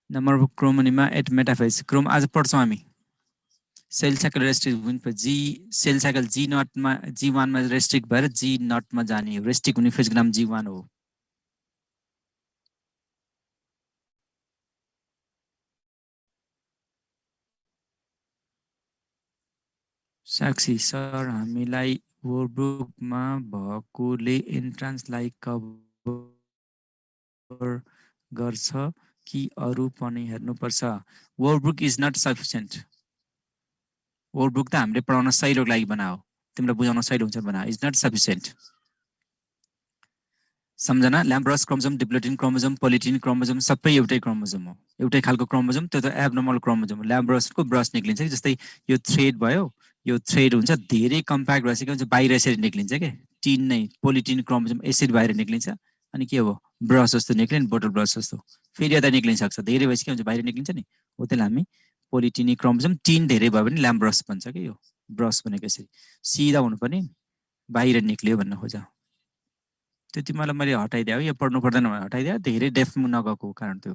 Number of chromonema at metaphase क्रोम आज पढ्छौँ हामी सेल साइकल रेस्ट्रिक्ट हुने जी सेल साइकल जी नटमा जी1 मा रेस्ट्रिक्ट भएर जी नटमा जाने हो रेस्ट्रिक्ट हुने फेजको नाम जी1 हो साक्षी सर हामीलाई वर्कबुकमा भएकोले एन्ट्रान्सलाई कभर गर्छ कि अरू पनि हेर्नुपर्छ workbook is not sufficient workbook त हामीले पढाउन सहिलोको लागि बनाओ तिमीलाई बुझाउन सहिलो हुन्छ बना इज नट सफिसिएन्ट सम्झना ल्याम्ब्रस क्रोमोजोम डिप्लोइडिन क्रोमोजोम पोलिटिन क्रोमोजोम सबै एउटै क्रोमोजोम हो एउटै खालको क्रोमोजोम त्यो त एब्नर्मल क्रोमोजोम हो ल्याम्ब्रसको ब्रस निक्लिन्छ कि जस्तै यो थ्रेड भयो यो थ्रेड हुन्छ धेरै कम्प्याक्ट भएपछि के हुन्छ बाहिर यसरी निक्लिन्छ के टिन नै पोलिटिन क्रोमोजोम यसरी बाहिर निक्लिन्छ अनि के हो ब्रस जस्तो निक्लियो नि बोटल ब्रस जस्तो फेरि यता निक्लिन सक्छ धेरै भएपछि के हुन्छ बाहिर निक्लिन्छ नि हो त्यसलाई हामी पोलिटिनी क्रोमोजोम टिन धेरै भयो भने ल्याम्ब्रस भन्छ कि यो ब्रस भनेको यसरी सिधा हुनुपर्ने बाहिर निक्लियो भन्न खोजा त्यति मलाई मैले हटाइदिएँ यो पढ्नु पर्दैन भने हटाइदिएँ धेरै डेप्थमा नगएको कारण त्यो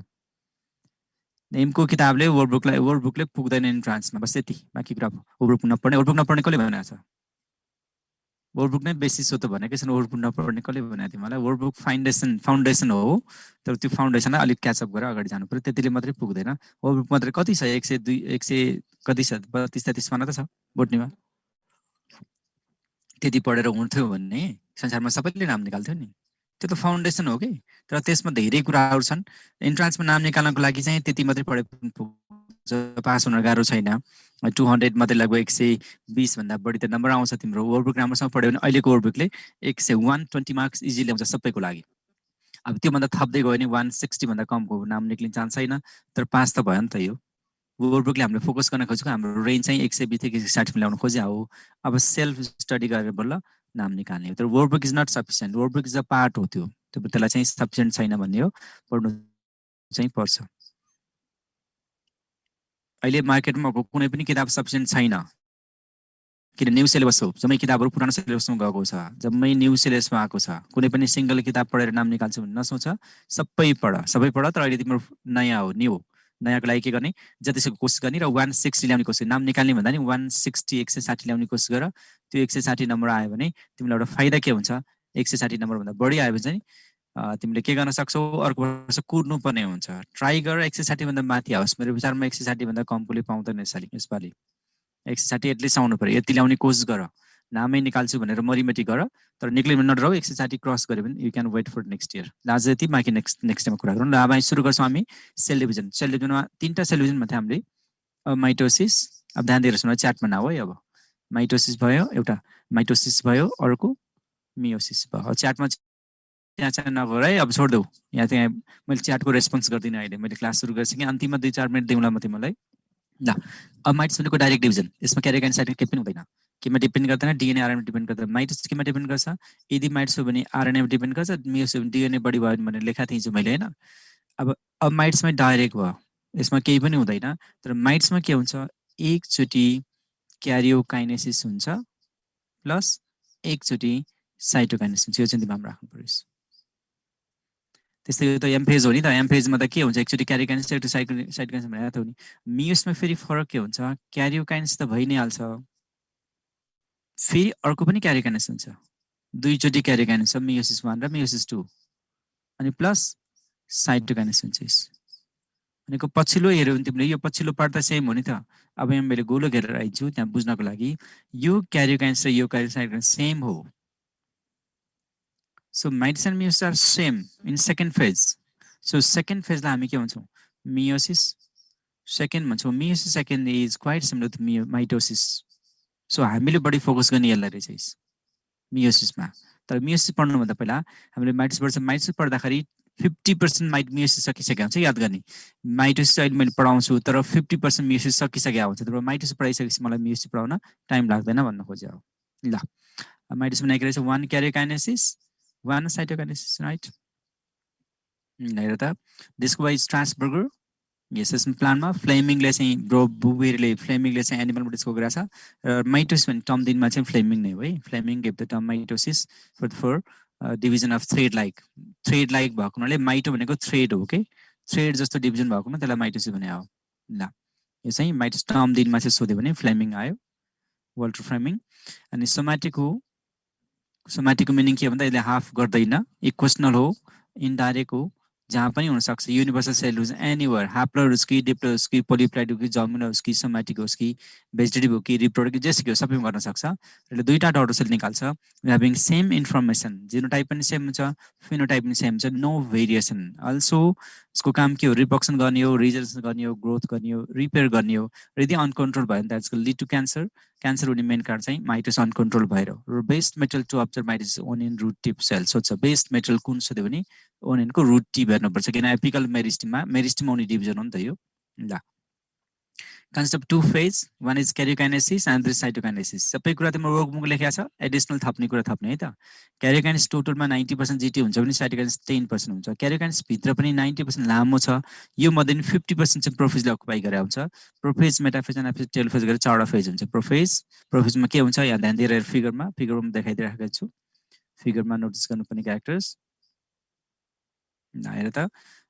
नेमको किताबले वर्कबुकले पुग्दैन इन्ट्रान्समा बस यति बाँकी कुरा वर्कबुक नपढ्ने कसले भनेको छ वर्कबुक नै बेसिस हो त भनेकै छैन वर्कबुक नपढ्ने कसले भनेको थियो मलाई वर्कबुक फाउन्डेसन हो तर त्यो फाउन्डेसनलाई अलिक क्याचअप गरेर अगाडि जानु पर्यो त्यतिले मात्रै पुग्दैन वर्कबुक मात्रै कति छ 102 100 कति छ 32 33 माना त छ बोटनीमा त्यति पढेर हुन्थ्यो भने संसारमा सबैले नाम निकाल्थ्यो नि त्यो त फाउन्डेसन हो कि तर त्यसमा धेरै कुराहरू छन् इन्ट्रान्समा नाम निकाल्नको लागि चाहिँ त्यति मात्रै पढे पास हुन गाह्रो छैन 200 मात्रै लगभग 120 भन्दा बढी त नम्बर आउँछ तिम्रो वर्कबुक राम्रोसँग पढ्यो भने अहिलेको वर्कबुकले 120 मार्क्स इजिली आउँछ सबैको लागि अब त्योभन्दा थप्दै गयो भने 160 भन्दा कमको नाम निक्लिन चान्स छैन तर पास त भयो नि त यो वर्कबुकले हामीले फोकस गर्न खोजेको हाम्रो रेन्ज चाहिँ 120 देखि 160 ल्याउन खोज्या हो अब सेल्फ स्टडी गरेर बल्ल नाम निकाल्ने हो तर workbook is not sufficient workbook is a part हो त्यो त्यसलाई चाहिँ सफिसिएन्ट छैन भन्ने हो पढ्नु चाहिँ पर्छ अहिले मार्केटमा भएको कुनै पनि किताब सफिसिएन्ट छैन किन न्यू सिलेबस हो जम्मै किताबहरू पुरानो सिलेबसमा गएको छ जम्मै न्यू सिलेबसमा आएको छ कुनै पनि सिंगल किताब पढेर नाम निकाल्छु भने नसोच सबै पढ तर अहिले तिम्रो नयाँ हो न्यू नयाँको लागि के गर्ने जतिसक्दो कोसिस गर्ने र 160 ल्याउने कोसिस नाम निकाल्ने भन्दा नि 160 160 ल्याउने कोसिस गर त्यो 160 नम्बर आयो भने तिमीलाई एउटा फाइदा के हुन्छ 160 नम्बरभन्दा बढी आयो भने चाहिँ तिमीले के गर्न सक्छौ अर्को वर्ष कुर्नु पर्ने हुन्छ ट्राई गर 160 भन्दा माथि आओस् मेरो विचारमा 160 भन्दा कमकोले पाउँदैन यसपालि 160 एटलिस्ट आउनु पर्यो यति ल्याउने कोसिस गर नामै निकाल्छु भनेर मरिमेटी गर तर निक्लिनु नडराउ 160 क्रस गर्यो भने you can wait for next year आज यति बाँकी नेक्स्ट टाइममा कुरा गरौँ ल अब हामी सुरु गर्छौँ हामी सेल डिभिजनमा 3टा सेल डिभिजन भन्थ्यो हामीले माइटोसिस अब ध्यान दिएर सुन च्याटमा नआऊ है अब माइटोसिस भयो एउटा माइटोसिस भयो अर्को मियोसिस भयो च्याटमा त्यहाँ नगर है अब छोडिदेऊ यहाँ चाहिँ मैले च्याटको रेस्पोन्स गर्दिनँ अहिले मैले क्लास सुरु गरिसकेँ अन्तिममा 2-4 मिनट दिउँला म तिमीलाई ल अब माइटोसिस भनेको डाइरेक्ट डिभिजन यसमा क्यारियोकाइन साइड केही पनि हुँदैन केमा डिपेन्ड गर्दैन डिएनए आरएनए डिपेन्ड गर्दैन माइटोसिस केमा डिपेन्ड गर्छ यदि माइटोसिस हो भने आरएनएमा डिपेन्ड गर्छ मियोसिस हो भने डिएनए बढी भयो भने लेखा थिएँ मैले होइन अब माइट्समा डाइरेक्ट भयो यसमा केही पनि हुँदैन तर माइट्समा के हुन्छ एकचोटि क्यारियोकाइनेसिस हुन्छ प्लस एकचोटि साइटोकाइनेसिस हुन्छ यो चाहिँ दिमागमा राख्नु पर्यो त्यस्तै त एमफेज हो नि त एमफेजमा त के हुन्छ एकचोटि क्यारियोकाइनेसिस एकचोटि साइटोकाइनेसिस भनेर त हो नि मियोसमा फेरि फरक के हुन्छ क्यारियोकाइनेसिस त भइ नै हाल्छ फेरि अर्को पनि क्यारियोकाइनेसिस हुन्छ दुईचोटि क्यारियोकाइनेसिस छ मियोसिस 1 र मियोसिस 2 अनि प्लस साइटोकाइनेसिस हुन्छ भनेको पछिल्लो हेऱ्यो भने तिमीले यो पछिल्लो पार्ट त सेम हो नि त अब यहाँ मैले गोलो घेरेर आइछु त्यहाँ बुझ्नको लागि यो क्यारियोकाइनेसिस र यो क्यारियोकाइनेसिस सेम हो So mites and meiosis are same in second phase. So second phase हामी के भन्छौँ meiosis second भन्छौँ meiosis second is quite similar to mitosis. So हामीले बढी फोकस गर्ने यसलाई रहेछ मियोसिसमा तर मियोसिस पढ्नुभन्दा पहिला हामीले माइटोसिस पढ्दाखेरि 50% मियोसिस सकिसकेको हुन्छ याद गर्ने माइटोसिस अहिले मैले पढाउँछु तर 50% मियोसिस सकिसकेको हुन्छ तर माइटोसिस पढाइसकेपछि मलाई मियोसिस पढाउन टाइम लाग्दैन भन्न खोजे हो ल माइटोसिस भनेको रहेछ 1 क्यारियोकाइनेसिस 1 साइटोकाइनेसिस राइट हेर त त्यसको वाइज ट्रान्सबर्गर यस प्लानमा फ्लेमिङले चाहिँ बुबेरले फ्लेमिङले चाहिँ एनिमलबाट डिस्कभर गरेको छ र माइटोसिस भन्ने टर्म दिनमा चाहिँ फ्लेमिङ नै हो है Fleming gave the term mitosis for division of thread like भएको हुनाले माइटो भनेको थ्रेड हो के थ्रेड जस्तो डिभिजन भएको न त्यसलाई माइटोसिस भने हो ल यो चाहिँ माइटोसिस टर्म दिनमा चाहिँ सोध्यो भने फ्लेमिङ आयो वाल्टर फ्लेमिङ अनि सोमाटिकको मिनिङ के भन्दा यसले हाफ गर्दैन इक्वेसनल हो इन्डाइरेक्ट हो जहाँ पनि हुनसक्छ युनिभर्सल सेल हुज एनीवेयर हाप्लर होस् कि डिप्लर होस् कि पोलिप्लाइड हो कि जर्मिनल होस् कि सोमाटिक होस् कि भेजिटेटिभ हो कि रिप्रोडक्टिभ जेसुकै हो सबैमा गर्न सक्छ यसले दुईटा डटर सेल निकाल्छ ह्याभिङ सेम इन्फर्मेसन जिनोटाइप पनि सेम हुन्छ फिनोटाइप पनि सेम हुन्छ नो भेरिएसन अल्सो यसको काम के हो रिप्रोडक्सन गर्ने हो रिजर्भेसन गर्ने हो ग्रोथ गर्ने हो रिपेयर गर्ने हो र यदि अनकन्ट्रोल भयो भने that's lead to cancer cancer हुने मेन कारण चाहिँ माइटोस अनकन्ट्रोल भएर र best material to observe mitosis onion root tip cell सोध्छ बेस्ट मेटेरियल कुन सोध्यो भने ओनियनको रुट टिप हेर्नुपर्छ किन एपिकल मेरिस्टिममा आउने डिभिजन हो नि त यो ल concept to phase one is karyokinesis and this cytokinesis सबै कुरा त म वर्कबुक लेखेको छ एडिसनल थप्ने कुरा थप्ने है त क्यारियोकाइनेसिस टोटलमा 90% जिटी हुन्छ भने साइटोकाइनेसिस 10% हुन्छ क्यारियोकाइनेसिस भित्र पनि 90% लामो छ यो मध्ये 50% चाहिँ प्रोफेजले अकुपाई गरेर हुन्छ प्रोफेज मेटाफेज एनाफेज टेलोफेज गरेर चारवटा फेज हुन्छ प्रोफेजमा के हुन्छ यहाँ ध्यान दिएर फिगरमा देखाइदिइराखेको छु फिगरमा नोटिस गर्नुपर्ने क्यारेक्टर्स हेर त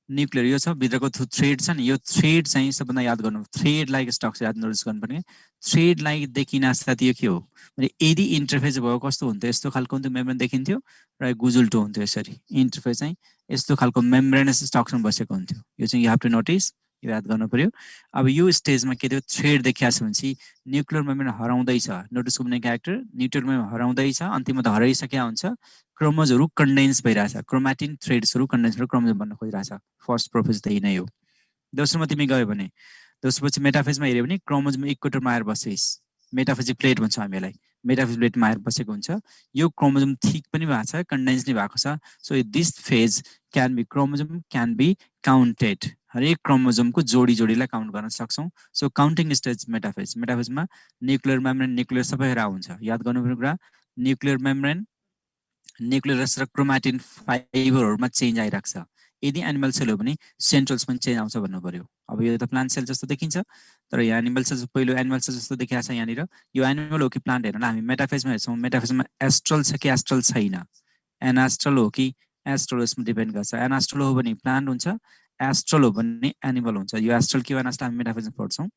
न्युक्लियर यो छ भित्रको थ्रेड छ नि यो थ्रेड चाहिँ सबभन्दा याद गर्नु थ्रेड लाइक स्ट्रक्चर याद नोटिस गर्नुपर्ने थ्रेड लाइक देखिन साथ यो के हो भने यदि इन्टरफेस भयो कस्तो हुन्थ्यो यस्तो खालको हुन्थ्यो मेम्ब्रेन देखिन्थ्यो र गुजुल्टो हुन्थ्यो यसरी इन्टरफेस चाहिँ यस्तो खालको मेम्ब्रेनस स्ट्रक्चरमा बसेको हुन्थ्यो यो चाहिँ यु हेभ टु नोटिस यो याद गर्नु पर्यो अब यो स्टेजमा के थियो थ्रेड देखिया छ भनेपछि न्युक्लियर मेम्ब्रेन हराउँदैछ नोटिस गर्नु क्यारेक्टर न्युक्लियर मेम्ब्रेन हराउँदैछ अन्तिममा त हराइसक्या हुन्छ क्रोमोजहरू कन्डेन्स भइरहेछ क्रोमाटिन थ्रेड्सहरू कन्डेन्स भएर क्रोमोजोम बन्न खोजिरहेछ फर्स्ट प्रोफेज त्यही नै हो दोस्रोमा तिमी गयो भने दोस्रोपछि मेटाफेजमा हेऱ्यो भने क्रोमोजोम इक्वेटरमा आएर बसेस मेटाफेजिक प्लेट भन्छ हामी यसलाई मेटाफेजिक प्लेटमा आएर बसेको हुन्छ यो क्रोमोजोम थिक पनि भएको छ कन्डेन्स नै भएको छ so this phase can be chromosome can be counted हरेक क्रोमोजोमको जोडीलाई काउन्ट गर्न सक्छौँ सो काउन्टिङ स्टेज मेटाफेजमा न्युक्लियर मेम्ब्रेन न्युक्लियर सबै हुन्छ याद गर्नुपर्ने कुरा न्युक्लियर मेम्ब्रेन न्युक्लियस र क्रोमाटिन फाइबरहरूमा चेन्ज आइरहेको छ यदि एनिमल सेल हो भने सेन्ट्रल्स पनि चेन्ज आउँछ भन्नु पर्यो अब यो त प्लान्ट सेल जस्तो देखिन्छ तर यो एनिमल सेल पहिलो एनिमल सेल जस्तो देखिएको छ यहाँनिर यो एनिमल हो कि प्लान्ट हेर्नु हामी मेटाफेजमा हेर्छौँ मेटाफेजमा एस्ट्रल छ कि एस्ट्रल छैन एनास्ट्रल हो कि एस्ट्रल यसमा डिपेन्ड गर्छ एनास्ट्रल हो भने प्लान्ट हुन्छ एस्ट्रल हो भने एनिमल हुन्छ यो एस्ट्रल के एनास्ट्रल हामी मेटाफेजमा पढ्छौँ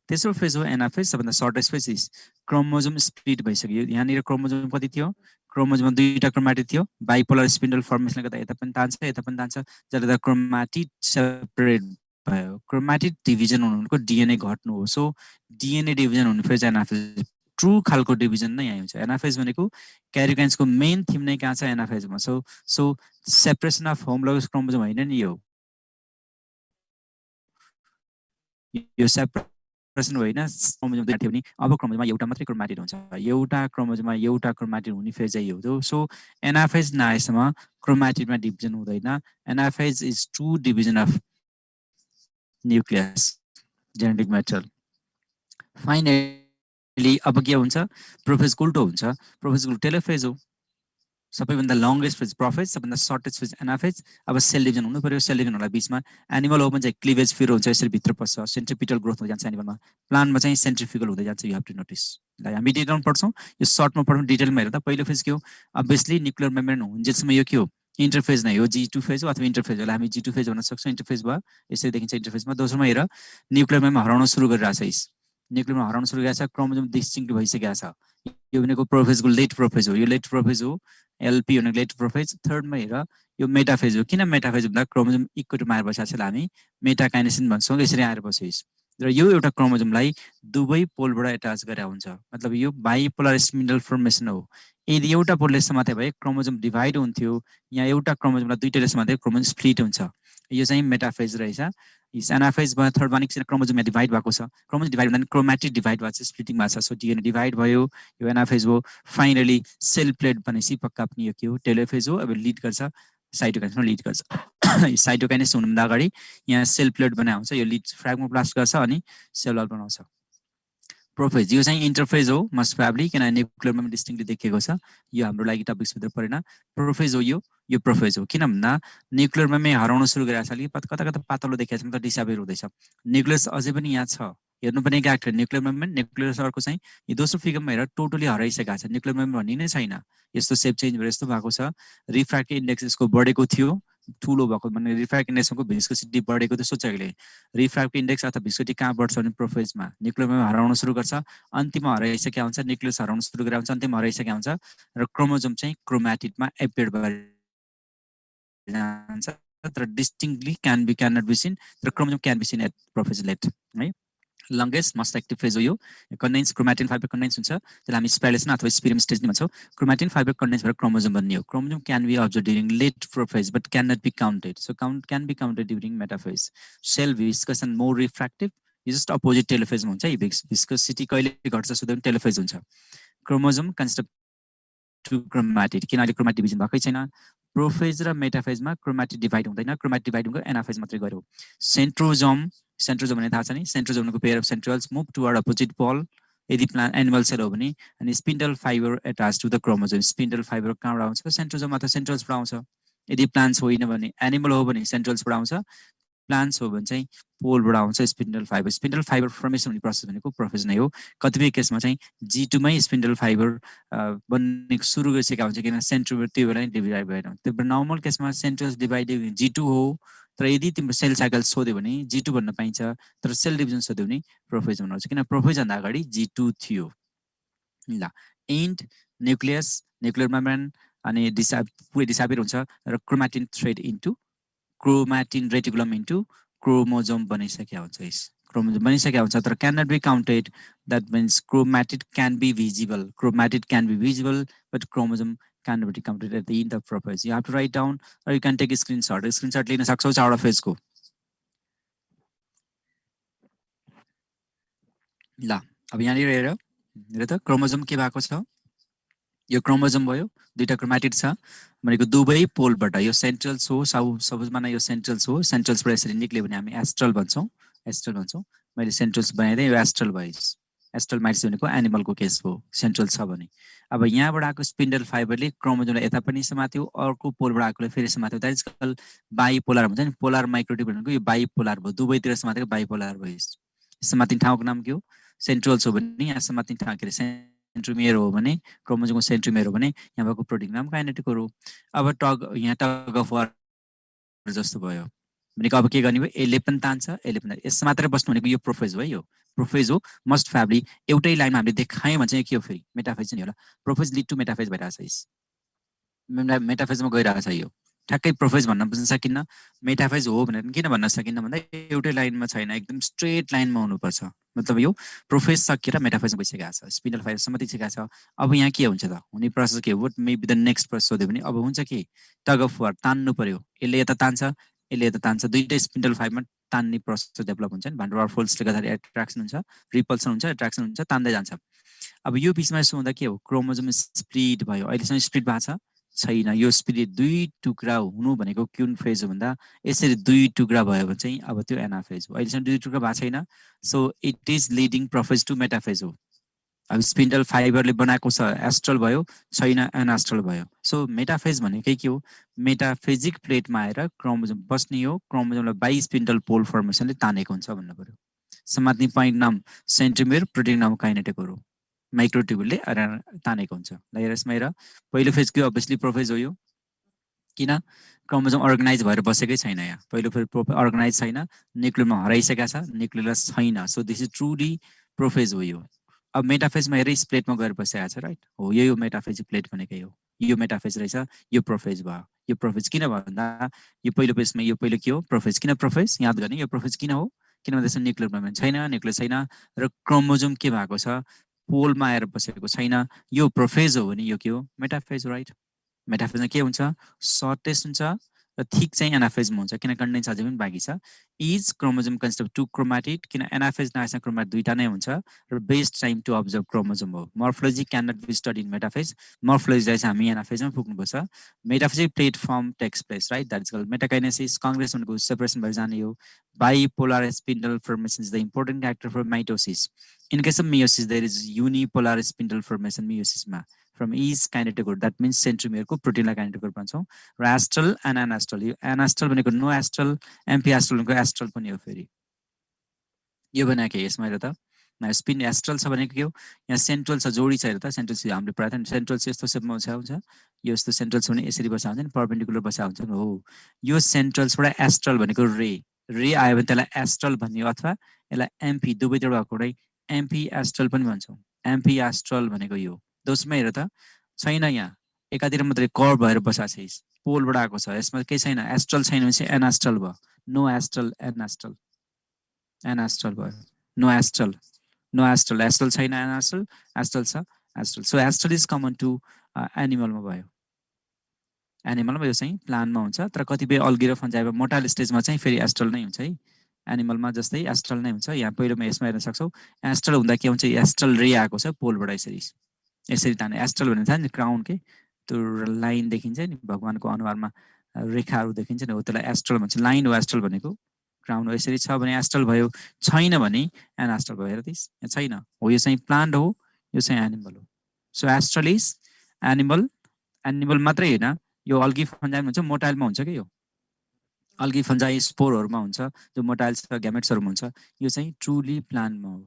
तेस्रो फेज हो एनाफेज सबभन्दा shortest phase is chromosome split भइसक्यो यहाँनिर क्रोमोजोम कति थियो क्रोमोजोममा दुईटा क्रोमाटिड थियो बाइपोलर स्पिन्डल फर्मेसनले गर्दा यता पनि तान्छ जसले गर्दा क्रोमाटिड सेपरेट भयो क्रोमाटिड डिभिजन हुनुको डिएनए घट्नु हो सो डिएनए डिभिजन हुने फेज एनाफेज ट्रु खालको डिभिजन नै यहाँ हुन्छ एनाफेज भनेको क्यारियोकाइनेसिसको मेन थिम नै कहाँ छ एनाफेजमा so separation of homologous chromosome होइन नि यो सेपरेसन होइन क्रोमोजोम दुईटा थियो भने अब क्रोमोजोममा एउटा मात्रै क्रोमाटिड हुन्छ एउटा क्रोमोजोममा एउटा क्रोमाटिड हुने फेज चाहिँ हो सो एनाफेज नआएसम्म क्रोमाटिडमा डिभिजन हुँदैन anaphase is true division of nucleus genetic material finally अब के हुन्छ प्रोफेज उल्टो हुन्छ प्रोफेज टेलोफेज हो सबैभन्दा लङ्गेस्ट फेज प्रोफेज सबभन्दा सर्टेस्ट फेज एनाफेज अब सेल डिभिजन हुनु पर्यो सेल डिभिजन होला बिचमा एनिमल हो भने चाहिँ क्लिभेज फिर हुन्छ यसरी भित्र पस्छ सेन्ट्रिपिटल ग्रोथ हुँदै जान्छ एनिमलमा प्लान्टमा चाहिँ सेन्ट्रिफ्युगल हुँदै जान्छ यु हेभ टु नोटिस ल हामी डिटेलमा पढ्छौँ यो सर्टमा पढौँ डिटेलमा हेर्दा पहिलो फेज के हो अभियसली न्युक्लियर मेम्ब्रेन हुन्जेलसम्म यो के हो इन्टरफेज नै हो G2 फेज हो अथवा इन्टरफेज होला हामी G2 फेज भन्न सक्छौँ इन्टरफेज भयो यसरी देखिन्छ इन्टरफेजमा दोस्रोमा हेर न्युक्लियर मेम्ब्रेन हराउन सुरु गरिरहेछ न्युक्लियरमा हराउन सुरु गरेछ क्रोमोजोम डिस्टिङ्क्ट भइसकेको छ यो भनेको प्रोफेजको लेट प्रोफेज हो यो लेट प्रोफेज हो एलपी भनेको लेट प्रोफेज थर्डमा हेर यो मेटाफेज हो किन मेटाफेज भन्दा क्रोमोजोम इक्वेटरमा आएर बसेको छ हामी मेटाकाइनेसिस भन्छौँ यसरी आएर बसेस र यो एउटा क्रोमोजोमलाई दुवै पोलबाट एटाच गरेर हुन्छ मतलब यो बाइपोलर स्पिन्डल फर्मेसन हो यदि एउटा पोलले समाते भए क्रोमोजोम डिभाइड हुन्थ्यो यहाँ एउटा क्रोमोजोमलाई दुईटैले समाते क्रोमोजोम स्प्लिट हुन्छ यो चाहिँ मेटाफेज रहेछ एनाफेज भयो थर्ड वान क्रोमोजोम डिभाइड भएको छ क्रोमोजोम डिभाइड भन्दा क्रोमाटिड डिभाइड भएको छ स्प्लिटिङ भएको छ सो डिएनए डिभाइड भयो यो एनाफेज हो फाइनली सेल प्लेट भनेपछि पक्का पनि यो के हो टेलोफेज हो अब लिड गर्छ साइटोकाइनेसिसमा लिड गर्छ साइटोकाइनेसिस हुनुभन्दा अगाडि यहाँ सेल प्लेट बनाउँछ यो लिड फ्र्याग्मोप्लास्ट गर्छ अनि सेल वल बनाउँछ प्रोफेज यो चाहिँ इन्टरफेज हो मस्ट प्रोबेबली किन न्युक्लियरमा पनि डिस्टिङ्क्टली देखिएको छ यो हाम्रो लागि टपिक्सभित्र परेन प्रोफेज हो यो प्रोफेज हो किन भन्दा न्युक्लियरमा पनि हराउन सुरु गरिरहेको छ अलिक कता कता पातलो देखिएको छ मतलब डिसाबेर हुँदैछ न्युक्लियस अझै पनि यहाँ छ हेर्नुपर्ने क्यारेक्टर न्युक्लियर मेम्ब्रेन न्युक्लियस अर्को चाहिँ यो दोस्रो फिगरमा हेरेर टोटली हराइसकेको छ न्युक्लियर मेम्ब्रेन भन्ने नै छैन यस्तो सेप चेन्ज भएर यस्तो भएको छ रिफ्र्याक्टिभ इन्डेक्स यसको बढेको थियो ठुलो भएको भने रिफ्र्याक्टिभ इन्डेक्सको भिस्कोसिटी बढेको त सोच अहिले रिफ्र्याक्टिभ इन्डेक्स अथवा भिस्कोसिटी कहाँ बढ्छ भने प्रोफेजमा न्युक्लियरमा हराउन सुरु गर्छ अन्तिममा हराइसकेका हुन्छ न्युक्लियस हराउन सुरु गरेर हुन्छ अन्तिममा हराइसकेका हुन्छ र क्रोमोजोम चाहिँ क्रोम्याटिडमा एपियर भएर जान्छ तर distinctly can not be seen तर chromosome can be seen at prophase late है लङ्गेस्ट मोस्ट एक्टिभ फेज हो यो कन्डेन्स क्रोम्याटिन फाइबर कन्डेन्स हुन्छ त्यसलाई हामी स्पाइरेसन अथवा स्पिरिम स्टेज नि भन्छौँ क्रोम्याटिन फाइबर कन्डेन्स भएर क्रोमोजोम बन्ने हो chromosome can be observe during late prophase but can not be counted so can be counted during metaphase cell viscous and more refractive यो जस्ट अपोजिट टेलोफेजमा हुन्छ है भिस्कोसिटी कहिले घट्छ सुधा पनि टेलोफेज हुन्छ क्रोमोजोम कन्सेप्ट टु क्रोम्याटिड किन अहिले क्रोम्याटिड डिभिजन भएकै छैन प्रोफेज र मेटाफेजमा क्रोम्याटिड डिभाइड हुँदैन क्रोम्याटिड डिभाइड हुँदैन एनाफेज मात्रै गर्यो सेन्ट्रोजोम भने थाहा छ नि सेन्ट्रोजोमको pair of centrioles move toward opposite pole यदि प्लान्ट एनिमल सेल हो भने अनि spindle fibre attach to the chromosome spindle fibre कहाँबाट आउँछ सेन्ट्रोजोम अथवा सेन्ट्रियोल्सबाट आउँछ यदि प्लान्ट्स होइन भने एनिमल हो भने सेन्ट्रियोल्सबाट आउँछ प्लान्ट्स हो भने चाहिँ पोलबाट आउँछ स्पिन्डल फाइबर फर्मेसन हुने प्रोसेस भनेको प्रोफेज नै हो कतिपय केसमा चाहिँ G2 मै स्पिन्डल फाइबर बन्ने सुरु गरिसकेका हुन्छ किन सेन्ट्रोमियर त्यो बेला डिभाइड भएर त्यो नर्मल केसमा सेन्ट्रियोल्स डिभाइडेड G2 हो तर यदि तिम्रो सेल साइकल सोध्यो भने G2 भन्न पाइन्छ तर सेल डिभिजन सोध्यो भने प्रोफेज भन्नु हुन्छ किन प्रोफेज भन्दा अगाडि G2 थियो ल एन्ड न्युक्लियर मेम्ब्रेन अनि डिसापियर हुन्छ र chromatin thread into chromatin reticulum into chromosome बनिसकेका हुन्छ क्रोमोजोम बनिसकेका हुन्छ तर can not be counted that means chromatid can be visible but chromosome can not be counted at the end of prophase you have to write down र you can take screenshot लिन सक्छौ चारवटा फेजको ल अब यहाँनिर हेर त क्रोमोजोम के भएको छ यो क्रोमोजोम भयो दुईटा क्रोम्याटिड छ भनेको दुवै पोलबाट यो सेन्ट्रल्स हो सपोज माना यो सेन्ट्रल्स हो सेन्ट्रल्सबाट यसरी निक्ल्यो भने हामी एस्ट्रल भन्छौँ मैले सेन्ट्रल्स बनाइदिएँ यो एस्ट्रल भयो एस्ट्रल माइट्स भनेको एनिमलको केस हो सेन्ट्रल छ भने अब यहाँबाट आएको स्पिन्डल फाइबरले क्रोमोजोमलाई यता पनि समात्यो अर्को पोलबाट आएकोले फेरि समात्यो द्याट इज कल बाइपोलर भन्छ नि पोलर माइक्रोट्युब भनेको यो बाइपोलर भयो दुवैतिर समातेको बाइपोलर भयो समातिने ठाउँको नाम के हो सेन्ट्रोल्स हो भने यहाँ समातिने ठाउँ के अरे सेन्ट्रोमियर हो भने क्रोमोजोमको सेन्ट्रोमियर हो भने यहाँ भएको प्रोटिन नाम काइनेटिक हो अब यहाँ टग अफ वार जस्तो भयो भनेको अब के गर्ने भयो यसले पनि तान्छ यसले पनि यसमा मात्रै बस्नु भनेको यो प्रोफेज हो यो प्रोफेज हो मस्ट फ्याब्ली एउटै लाइनमा हामीले देखायौँ भने चाहिँ के हो फेरि मेटाफेज नि होला प्रोफेज लिड टु मेटाफेज भइरहेछ मेटाफेजमा गइरहेछ यो ठ्याक्कै प्रोफेज भन्न पनि सकिन्न मेटाफेज हो भनेर किन भन्न सकिन्न भन्दा एउटै लाइनमा छैन एकदम स्ट्रेट लाइनमा हुनुपर्छ मतलब यो प्रोफेज सकिएर मेटाफेजमा गइसकेको छ स्पिन्डल फाइबर समातिसकेको छ अब यहाँ के हुन्छ त हुने प्रोसेस के हो मेबी द नेक्स्ट प्रोसेस सोध्यो भने अब हुन्छ कि टग अफ वार तान्नु पर्यो यसले यता तान्छ यसले यता तान्छ दुईटै स्पिन्डल फाइबरमा तान्ने प्रोसेस डेभलप हुन्छ नि भान्डर वार फोर्सले गर्दाखेरि एट्र्याक्सन हुन्छ रिपल्सन हुन्छ एट्र्याक्सन हुन्छ तान्दै जान्छ अब यो बिचमा यसो हुँदा के हो क्रोमोजोम स्प्लिट भयो अहिलेसम्म स्प्लिट भएको छैन यो स्प्लिट दुई टुक्रा हुनु भनेको कुन फेज हो भन्दा यसरी दुई टुक्रा भयो भने चाहिँ अब त्यो एनाफेज हो अहिलेसम्म दुई टुक्रा भएको छैन so it is leading prophase to metaphase हो अब स्पिन्डल फाइबरले बनाएको छ एस्ट्रल भयो छैन एनास्ट्रल भयो सो मेटाफेज भनेकै के हो मेटाफेजिक प्लेटमा आएर क्रोमोजोम बस्ने हो क्रोमोजोमलाई बाइ स्पिन्डल पोल फर्मेसनले तानेको हुन्छ भन्नु पर्यो समात्ने पोइन्ट नाम सेन्ट्रोमियर प्रोटिन नाम काइनेटिक हो माइक्रोट्युबुलले तानेको हुन्छ ल हेर यसमा हेर पहिलो फेज के अभियसली प्रोफेज हो यो किन क्रोमोजोम अर्गनाइज भएर बसेकै छैन यहाँ पहिलो फेज अर्गनाइज छैन न्युक्लियरमा हराइसकेका छ न्युक्लियस छैन so this is truly prophase हो यो अब मेटाफेजमा हेरै स्प्लेटमा गएर बसेको छ राइट हो यो मेटाफेजिक प्लेट भनेकै हो यो मेटाफेज रहेछ यो प्रोफेज भयो यो प्रोफेज किन भन्दा यो पहिलो पेजमा यो पहिलो के हो प्रोफेज किन प्रोफेज याद गर्ने यो प्रोफेज किन हो किन भन्दा त्यसमा न्युक्लियर मेम्ब्रेन छैन न्युक्लियस छैन र क्रोमोजोम के भएको छ पोलमा आएर बसेको छैन यो प्रोफेज हो भने यो के हो मेटाफेज राइट मेटाफेजमा के हुन्छ सर्टेस्ट हुन्छ र थिक चाहिँ एनाफेजमा हुन्छ किन कन्डेन्स अझै पनि बाँकी छ is chromosome consist two chromatid किन एनाफेज नाइसा क्रोम्याट दुईटा नै हुन्छ र best time to observe chromosome हो morphology can not be study in metaphase मोर्फोलोजीलाई चाहिँ हामी एनाफेजमा पुग्नुपर्छ metaphasic platform takes place right that is called metakinesis congress भनेको सेपरेसन भएर जाने हो bipolar spindle formation is the important character for mitosis in case of meiosis there is unipolar spindle formation मियोसिसमा from each kinetic group that means centromere को प्रोटिनलाई kinetic group भन्छौं र astral and एनास्ट्रल यो एनास्ट्रल भनेको no astral amphi astral भनेको astral पनि हो फेरि यो बनाके यसमा हेर त स्पिन एस्ट्रल छ भनेको के हो यहाँ सेन्ट्रल छ जोडी छ हेर त सेन्ट्रल चाहिँ हामीले पढाएको थियो सेन्ट्रल चाहिँ यस्तो सेपमा हुन्छ यो यस्तो सेन्ट्रल छ भने यसरी बसा हुन्छ नि परपेन्डिकुलर बसा हुन्छ नि हो यो सेन्ट्रल्सबाट एस्ट्रल भनेको रे आयो भने त्यसलाई एस्ट्रल भन्ने अथवा यसलाई एमपी दुवैतिर भएको नै एमपी एस्ट्रल पनि भन्छौँ एमपी एस्ट्रल भनेको यो दोस्रोमा हेर त छैन यहाँ एकातिर मात्रै कर्भ भएर बसाएको छ पोलबाट आएको छ यसमा केही छैन एस्ट्रल छैन भने चाहिँ एनास्ट्रल भयो नो एस्ट्रल एनास्ट्रल भयो नो एस्ट्रल एस्ट्रल छैन एस्ट्रल छ astral so astral is common to एनिमलमा भयो एनिमलमा यो चाहिँ प्लान्टमा हुन्छ तर कतिपय अल्गी र फन्जाइमा मोटाइल स्टेजमा चाहिँ फेरि एस्ट्रल नै हुन्छ है एनिमलमा जस्तै एस्ट्रल नै हुन्छ यहाँ पहिलोमा यसमा हेर्न सक्छौ एस्ट्रल हुँदा के हुन्छ एस्ट्रल रे आएको छ पोलबाट यसरी ताने एस्ट्रल भन्ने थाहा नि क्राउन के त्यो लाइन देखिन्छ नि भगवानको अनुहारमा रेखाहरू देखिन्छ नि हो त्यसलाई एस्ट्रल भन्छ लाइन हो एस्ट्रल भनेको क्राउन हो यसरी छ भने एस्ट्रल भयो छैन भने एनास्ट्रल भयो हेर त्यस यहाँ छैन हो यो चाहिँ प्लान्ट हो यो चाहिँ एनिमल हो सो एस्ट्रल इज एनिमल मात्रै होइन यो अल्गी फन्जाइमा हुन्छ मोटाइलमा हुन्छ कि यो अल्गी फन्जाइ स्पोरहरूमा हुन्छ जो मोटाइल्स र ग्यामेट्सहरूमा हुन्छ यो चाहिँ ट्रुली प्लान्टमा हो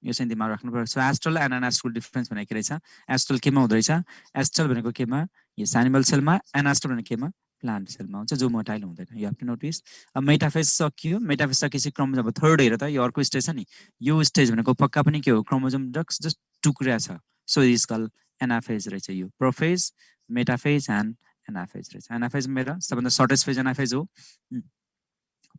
यो चाहिँ दिमाग राख्नु पर्छ सो एस्ट्रल एन्ड एनास्ट्रल डिफरेन्स भनेको के रहेछ एस्ट्रल केमा हुँदो रहेछ एस्ट्रल भनेको केमा यो एनिमल सेलमा एनास्ट्रल भनेको केमा प्लान्ट सेलमा हुन्छ जो मोटाइल हुँदैन यु हेभ टु नोटिस अब मेटाफेज सकियो मेटाफेज सकेपछि क्रोमोजोम थर्ड हेर त यो अर्को स्टेज छ नि यो स्टेज भनेको पक्का पनि के हो क्रोमोजोम जस्ट टुक्रा छ सो इज कल एनाफेज रहेछ यो प्रोफेज मेटाफेज एन्ड एनाफेज रहेछ एनाफेज मेरो सबभन्दा सर्टेस्ट फेज एनाफेज हो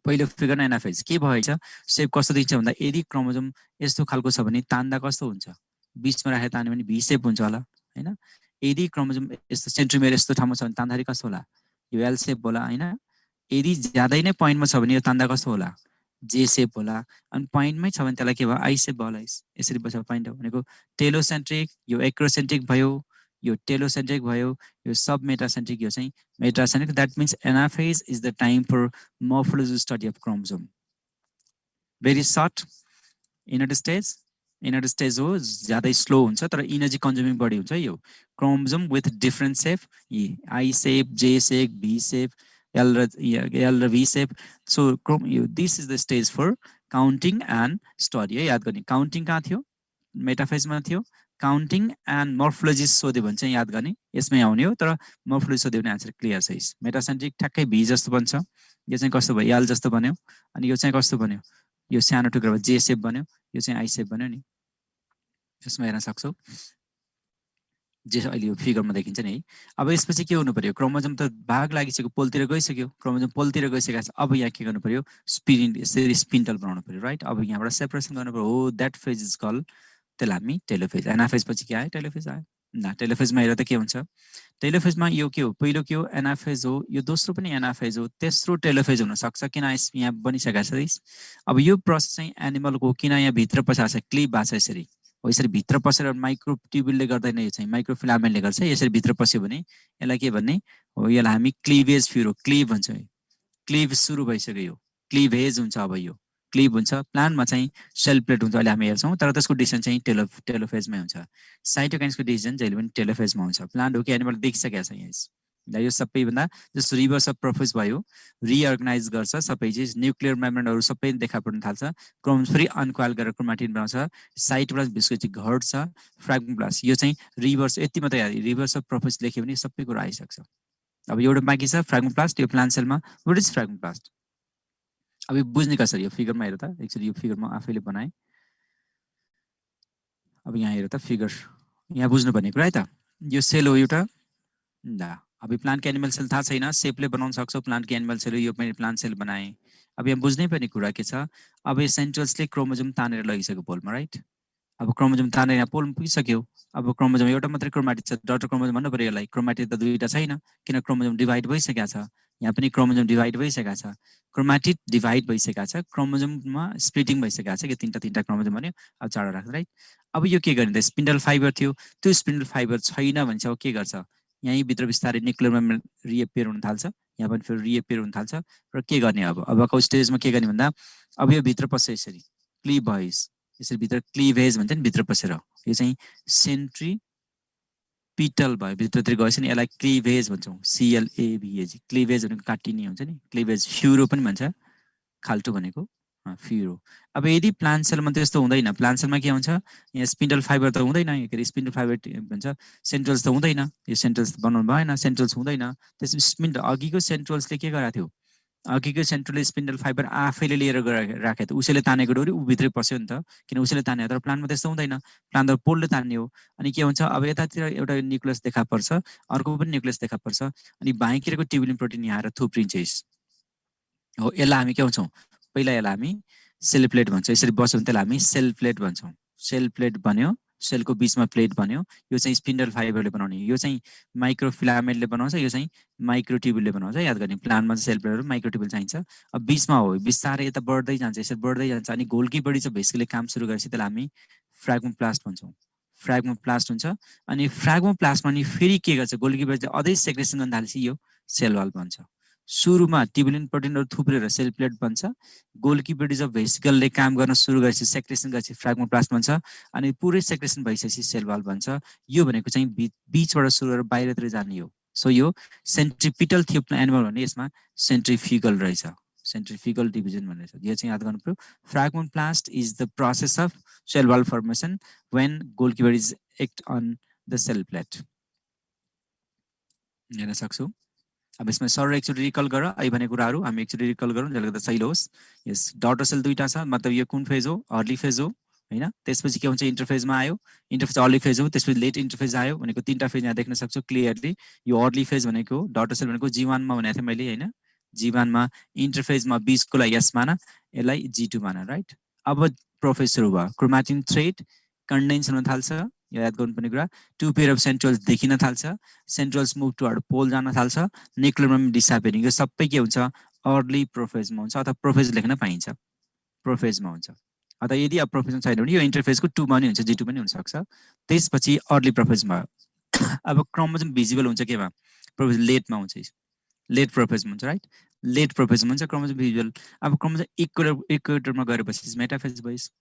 पहिलो फिगर एनाफेज के भएछ सेप कस्तो दिन्छ भन्दा यदि क्रोमोजोम यस्तो खालको छ भने तान्दा कस्तो हुन्छ बीचमा राखेर तान्यो भने भी सेप हुन्छ होला हैन यदि क्रोमोजोम यस्तो सेन्ट्रोमियर यस्तो ठाउँमा छ भने तान्दाखेरि कस्तो होला यो एल सेप होला हैन यदि ज्यादै नै पोइन्टमा छ भने यो तान्दा कस्तो होला जे सेप होला अनि पोइन्टमै छ भने त्यसलाई के भयो आई सेप भयो यसरी बसेको पोइन्ट भनेको टेलोसेन्ट्रिक यो एक्रोसेन्ट्रिक भयो यो टेलोसेन्ट्रिक भयो यो सब मेटासेन्ट्रिक यो चाहिँ metacentric that means anaphase is the time for morphology study of chromosome very short inner stage हो ज्यादै स्लो हुन्छ तर इनर्जी कन्ज्युमिङ बढी हुन्छ यो chromosome with different shape I shape J shape V shape L र V shape so this is the stage for counting and study है याद गर्ने काउन्टिङ कहाँ थियो मेटाफेजमा थियो काउन्टिङ एन्ड मोर्फोलोजी सोध्यो भने चाहिँ याद गर्ने यसमै आउने हो तर मोर्फोलोजी सोध्यो भने आन्सर क्लियर छ मेटासेन्ट्रिक ठ्याक्कै भी जस्तो बन्छ यो चाहिँ कस्तो भयो एल जस्तो बन्यो अनि यो चाहिँ कस्तो बन्यो यो सानो टुक्रा भयो जे सेप बन्यो यो चाहिँ आई सेप बन्यो नि यसमा हेर्न सक्छौ जे अहिले यो फिगरमा देखिन्छ नि है अब यसपछि के हुनु पर्यो क्रोमोजोम त भाग लागिसक्यो पोलतिर गइसक्यो क्रोमोजोम पोलतिर गइसकेको छ अब यहाँ के गर्नु पर्यो स्पिन्डल बनाउनु पर्यो राइट अब यहाँबाट सेपरेसन गर्नु पर्यो हो द्याट फेज इज कल त्यसलाई हामी टेलोफेज एनाफेज पछि के आयो टेलोफेज आयो न टेलोफेजमा हेर त के हुन्छ टेलोफेजमा यो के हो पहिलो के हो एनाफेज हो यो दोस्रो पनि एनाफेज हो तेस्रो टेलोफेज हुन सक्छ किन यहाँ बनिसकेको छ अब यो प्रोसेस चाहिँ एनिमलको किन यहाँ भित्र पसाएको छ क्लिप भएको छ यसरी हो यसरी भित्र पसेर माइक्रोट्युब्युलले गर्दैन यो चाहिँ माइक्रोफिलामेन्टले गर्छ यसरी भित्र पस्यो भने यसलाई के भन्ने हो यसलाई हामी क्लिभेज फ्युरो क्लिभ भन्छौँ क्लिभ सुरु भइसक्यो यो क्लिभेज हुन्छ अब यो क्लिभ हुन्छ प्लान्टमा चाहिँ सेल प्लेट हुन्छ अहिले हामी हेर्छौँ तर त्यसको डिसिजन चाहिँ टेलोफेजमै हुन्छ साइटोकाइन्सको डिसिजन जहिले पनि टेलोफेजमा हुन्छ प्लान्ट हो कि एनिमल देखिसकेको छ यहाँ यो सबैभन्दा जस्तो रिभर्स अफ प्रोफेज भयो रिअर्गनाइज गर्छ सबै चिज न्युक्लियर मेम्ब्रेनहरू सबै देखा पर्न थाल्छ क्रोमोजोम फेरि अनकोइल गरेर क्रोमाटिन बनाउँछ साइटोप्लाज्म भिस्को घट्छ फ्राग्मोप्लास्ट यो चाहिँ रिभर्स यति मात्रै रिभर्स अफ प्रोफेज लेख्यो भने सबै कुरा आइसक्छ अब एउटा बाँकी छ फ्राग्मोप्लास्ट यो प्लान्ट सेलमा वाट इज फ्राग्मोप्लास्ट अब यो बुझ्ने कसरी यो फिगरमा हेर त एक्चुअली यो फिगरमा आफैले बनाएँ अब यहाँ हेर त फिगर यहाँ बुझ्नुपर्ने कुरा है त यो सेल हो एउटा ल अब यो प्लान्टको एनिमल सेल थाहा छैन सेपले बनाउन सक्छौ प्लान्टको एनिमल सेल यो मैले प्लान्ट सेल बनाएँ अब यहाँ बुझ्नै पर्ने कुरा के छ अब यो सेन्ट्रल्सले क्रोमोजोम तानेर लगिसक्यो पोलमा राइट अब क्रोमोजोम तानेर यहाँ पोलमा पुगिसक्यो अब क्रोमोजोम एउटा मात्रै क्रोमाटिड छ डटर क्रोमोजोम भन्नु पर्यो यसलाई क्रोमाटिड त दुईवटा छैन किन क्रोमोजोम डिभाइड भइसकेको छ यहाँ पनि क्रोमोजोम डिभाइड भइसकेको छ क्रोमाटिड डिभाइड भइसकेको छ क्रोमोजोममा स्प्लिटिङ भइसकेको छ कि तीनटा क्रोमोजोम भन्यो अब चारवटा राख्छ राइट अब यो के गर्ने त स्पिन्डल फाइबर थियो त्यो स्पिन्डल फाइबर छैन भने चाहिँ अब के गर्छ यहीँ भित्र बिस्तारै न्युक्लियर मेम्ब्रेन रिएपियर हुन थाल्छ यहाँ पनि फेरि रिएपियर हुन थाल्छ र के गर्ने अबको स्टेजमा के गर्ने भन्दा अब यो भित्र पस्छ यसरी क्लिभ भयो यसरी भित्र क्लिभेज भन्छ नि भित्र पसेर यो चाहिँ सेन्ट्रिपिटल भयो भित्रतिर गएछ नि यसलाई क्लिभेज भन्छौँ CLAVAG क्लिभेज भनेको काटिने हुन्छ नि क्लिभेज फ्युरो पनि भन्छ खाल्टो भनेको फ्युरो। अब यदि प्लान्ट सेलमा त्यस्तो हुँदैन, प्लान्ट सेलमा के हुन्छ, यहाँ स्पिन्डल फाइबर त हुँदैन, के अरे स्पिन्डल फाइबर भन्छ, सेन्ट्रल्स त हुँदैन, यो सेन्ट्रल्स बनाउनु भएन, सेन्ट्रल्स हुँदैन। त्यसपछि स्पिन्डल अघिको सेन्ट्रल्सले के गराएको थियो, अघिको सेन्ट्रल स्पिन्डल फाइबर आफैले लिएर गएर राखेको थियो, उसैले तानेको डोरी ऊ भित्रै पस्यो नि त, किन उसैले तान्यो। तर प्लान्टमा त्यस्तो हुँदैन, प्लान्ट त पोलले तान्ने हो। अनि के हुन्छ, अब यतातिर एउटा न्युक्लियस देखा पर्छ, अर्को पनि न्युक्लियस देखा पर्छ, अनि बाँकीको ट्युबुलिन प्रोटिन यहाँ आएर थुप्रिन्छ हो। यसलाई हामी के भन्छौँ, पहिला यसलाई हामी सेल प्लेट भन्छौँ, यसरी बस्यो भने त्यसलाई हामी सेल प्लेट भन्छौँ। सेल प्लेट बन्यो, सेलको बिचमा प्लेट बन्यो, यो चाहिँ स्पिन्डल फाइबरले बनाउने, यो चाहिँ माइक्रोफिलामेन्टले बनाउँछ, यो चाहिँ माइक्रोट्युबुलले बनाउँछ। याद गर्ने, प्लान्टमा चाहिँ सेल प्लेट र माइक्रोट्युबुल चाहिन्छ। अब बिचमा हो, बिस्तारै यता बढ्दै जान्छ, यसरी बढ्दै जान्छ, अनि गोल्की बडी चाहिँ बेसिकली काम सुरु गरेपछि त्यसलाई हामी फ्र्याग्मोप्लास्ट भन्छौँ। फ्र्याग्मोप्लास्ट हुन्छ, अनि फ्र्याग्मोप्लास्टमा नि फेरि के गर्छ, गोल्की बडी चाहिँ अझै सेक्रेसन गर्न थालेपछि यो सेल वाल बन्छ। सुरुमा ट्युबुलिन प्रोटिनहरू थुप्रेर सेल प्लेट बन्छ, गोल्की बडिज अफ भेसिकलले काम गर्न सुरु गरेपछि सेक्रेसन गरेपछि फ्र्याग्मोप्लास्ट बन्छ, अनि पुरै सेक्रेसन भइसकेपछि सेल वाल बन्छ। यो भनेको चाहिँ बिचबाट सुरु गरेर बाहिरतिर जाने हो। सो यो सेन्ट्रिपिटल थियो एनिमल भने यसमा सेन्ट्रिफ्युगल रहेछ, सेन्ट्रिफ्युगल डिभिजन भनेर छ। यो चाहिँ याद गर्नु पर्यो। Phragmoplast is the process of cell wall formation when Golgi bodies act on the cell plate. हेर्न सक्छौँ। अब यसमा सर एकचोटि रिकल गर, अहिले भनेको कुराहरू हामी एकचोटि रिकल गरौँ जसले गर्दा सही होस्। यस, डटर सेल दुईटा छ, मतलब यो कुन फेज हो, अर्ली फेज हो हैन। त्यसपछि के हुन्छ, इन्टरफेजमा आयो, इन्टरफेज अर्ली फेज हो, त्यसपछि लेट इन्टरफेज आयो भनेको तीनटा फेज यहाँ देख्न सक्छौ क्लियरली। यो अर्ली फेज भनेको डटर सेल भनेको G1 मा भनेको थिएँ मैले हैन, G1 मा, इन्टरफेजमा बीचकोलाई S माना, यसलाई G2 माना, राइट। अब प्रोफेज सुरु भयो, क्रोमाटिन थ्रेड कन्डेन्स हुन थाल्छ, याद गर्नुपर्ने कुरा। टु पेयर अफ सेन्ट्रल्स देखिन थाल्छ, सेन्ट्रल्स मुभ टुवर्ड पोल जान थाल्छ, न्युक्लियरमा डिसअपियरिङ। यो सबै के हुन्छ, अर्ली प्रोफेजमा हुन्छ, अथवा प्रोफेज लेख्न पाइन्छ, प्रोफेजमा हुन्छ। अथवा यदि अब प्रोफेजमा छैन भने यो इन्टरफेजको 2 मा नि हुन्छ, G2 पनि हुनसक्छ। त्यसपछि अर्ली प्रोफेजमा। अब क्रोमोजोम भिजिबल हुन्छ केमा, प्रोफेज लेटमा हुन्छ, लेट प्रोफेजमा हुन्छ, राइट। लेट प्रोफेजमा हुन्छ क्रोमोजोम भिजुअल। अब क्रोमोजोम इक्वेटरमा गएपछि मेटाफेज भइस,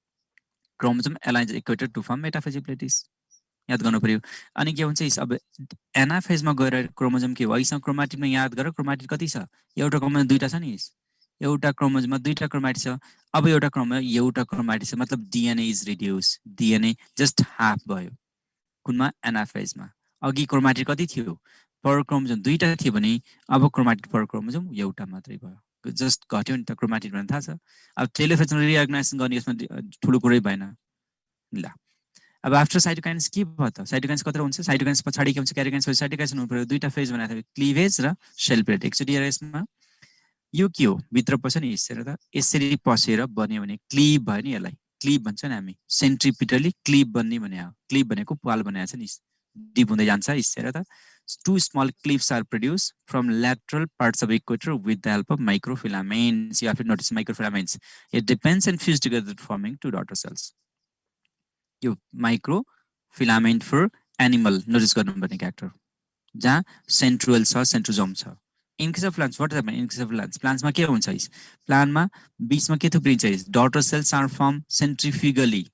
chromosome aligns equator to form metaphase plates, याद गर्नु पर्यो। अनि के हुन्छ, अब एनाफेजमा गएर क्रोमोजोम के हो, यसँग क्रोमाटिनमा याद गर, क्रोमाटिन कति छ, एउटा क्रोमोजोम दुईटा छ नि, एउटा क्रोमोजोममा दुईटा क्रोमाटिड छ। अब एउटा क्रोमाटिड छ, मतलब DNA is reduce, DNA just half भयो कुनमा, एनाफेजमा। अघि क्रोमाटिड कति थियो, पर क्रोमोजोम दुईटा थियो भने अब क्रोमाटिड पर क्रोमोजोम एउटा मात्रै भयो, जस्ट घट्यो नि त क्रोमाटिड भन्ने थाहा छ। अब टेलोफेजमा रिअर्गनाइजेसन गर्ने यसमा ठुलो कुरै भएन। ल अब आफ्टर साइटोकाइन्स के भयो त, साइटोकाइन्स कत्र हुन्छ, साइटोकाइन्स पछाडि के हुन्छ, क्यारियोकाइन्स पछि साइटोकाइन्स हुनु पर्यो। दुईटा फेज भनेको थियो, क्लिभेज र सेल प्लेट। एकचोटि हेर यसमा, यो के हो, भित्र पस्यो नि यसरी, त यसरी पसेर बन्यो भने क्लिभ भयो नि, यसलाई क्लिभ भन्छ नि हामी, सेन्ट्रिपिटली क्लिभ बन्ने भने हो। क्लिभ भनेको पाल बनाएको छ नि, डिप हुँदै जान्छ यसरी त। Two small clips are produced from lateral parts of equator with the help of microfilaments. You have to notice microfilaments. It depends and fuse together forming two daughter cells. You microfilament for animal. Notice गर्नुपर्ने character. जहाँ central छ, centrosome छ. In case of plants, what is happening? In case of plants, plants मा के हुन्छ इस? Plant मा बीचमा के थुप्रिन्छ इस? Daughter cells are formed centrifugally.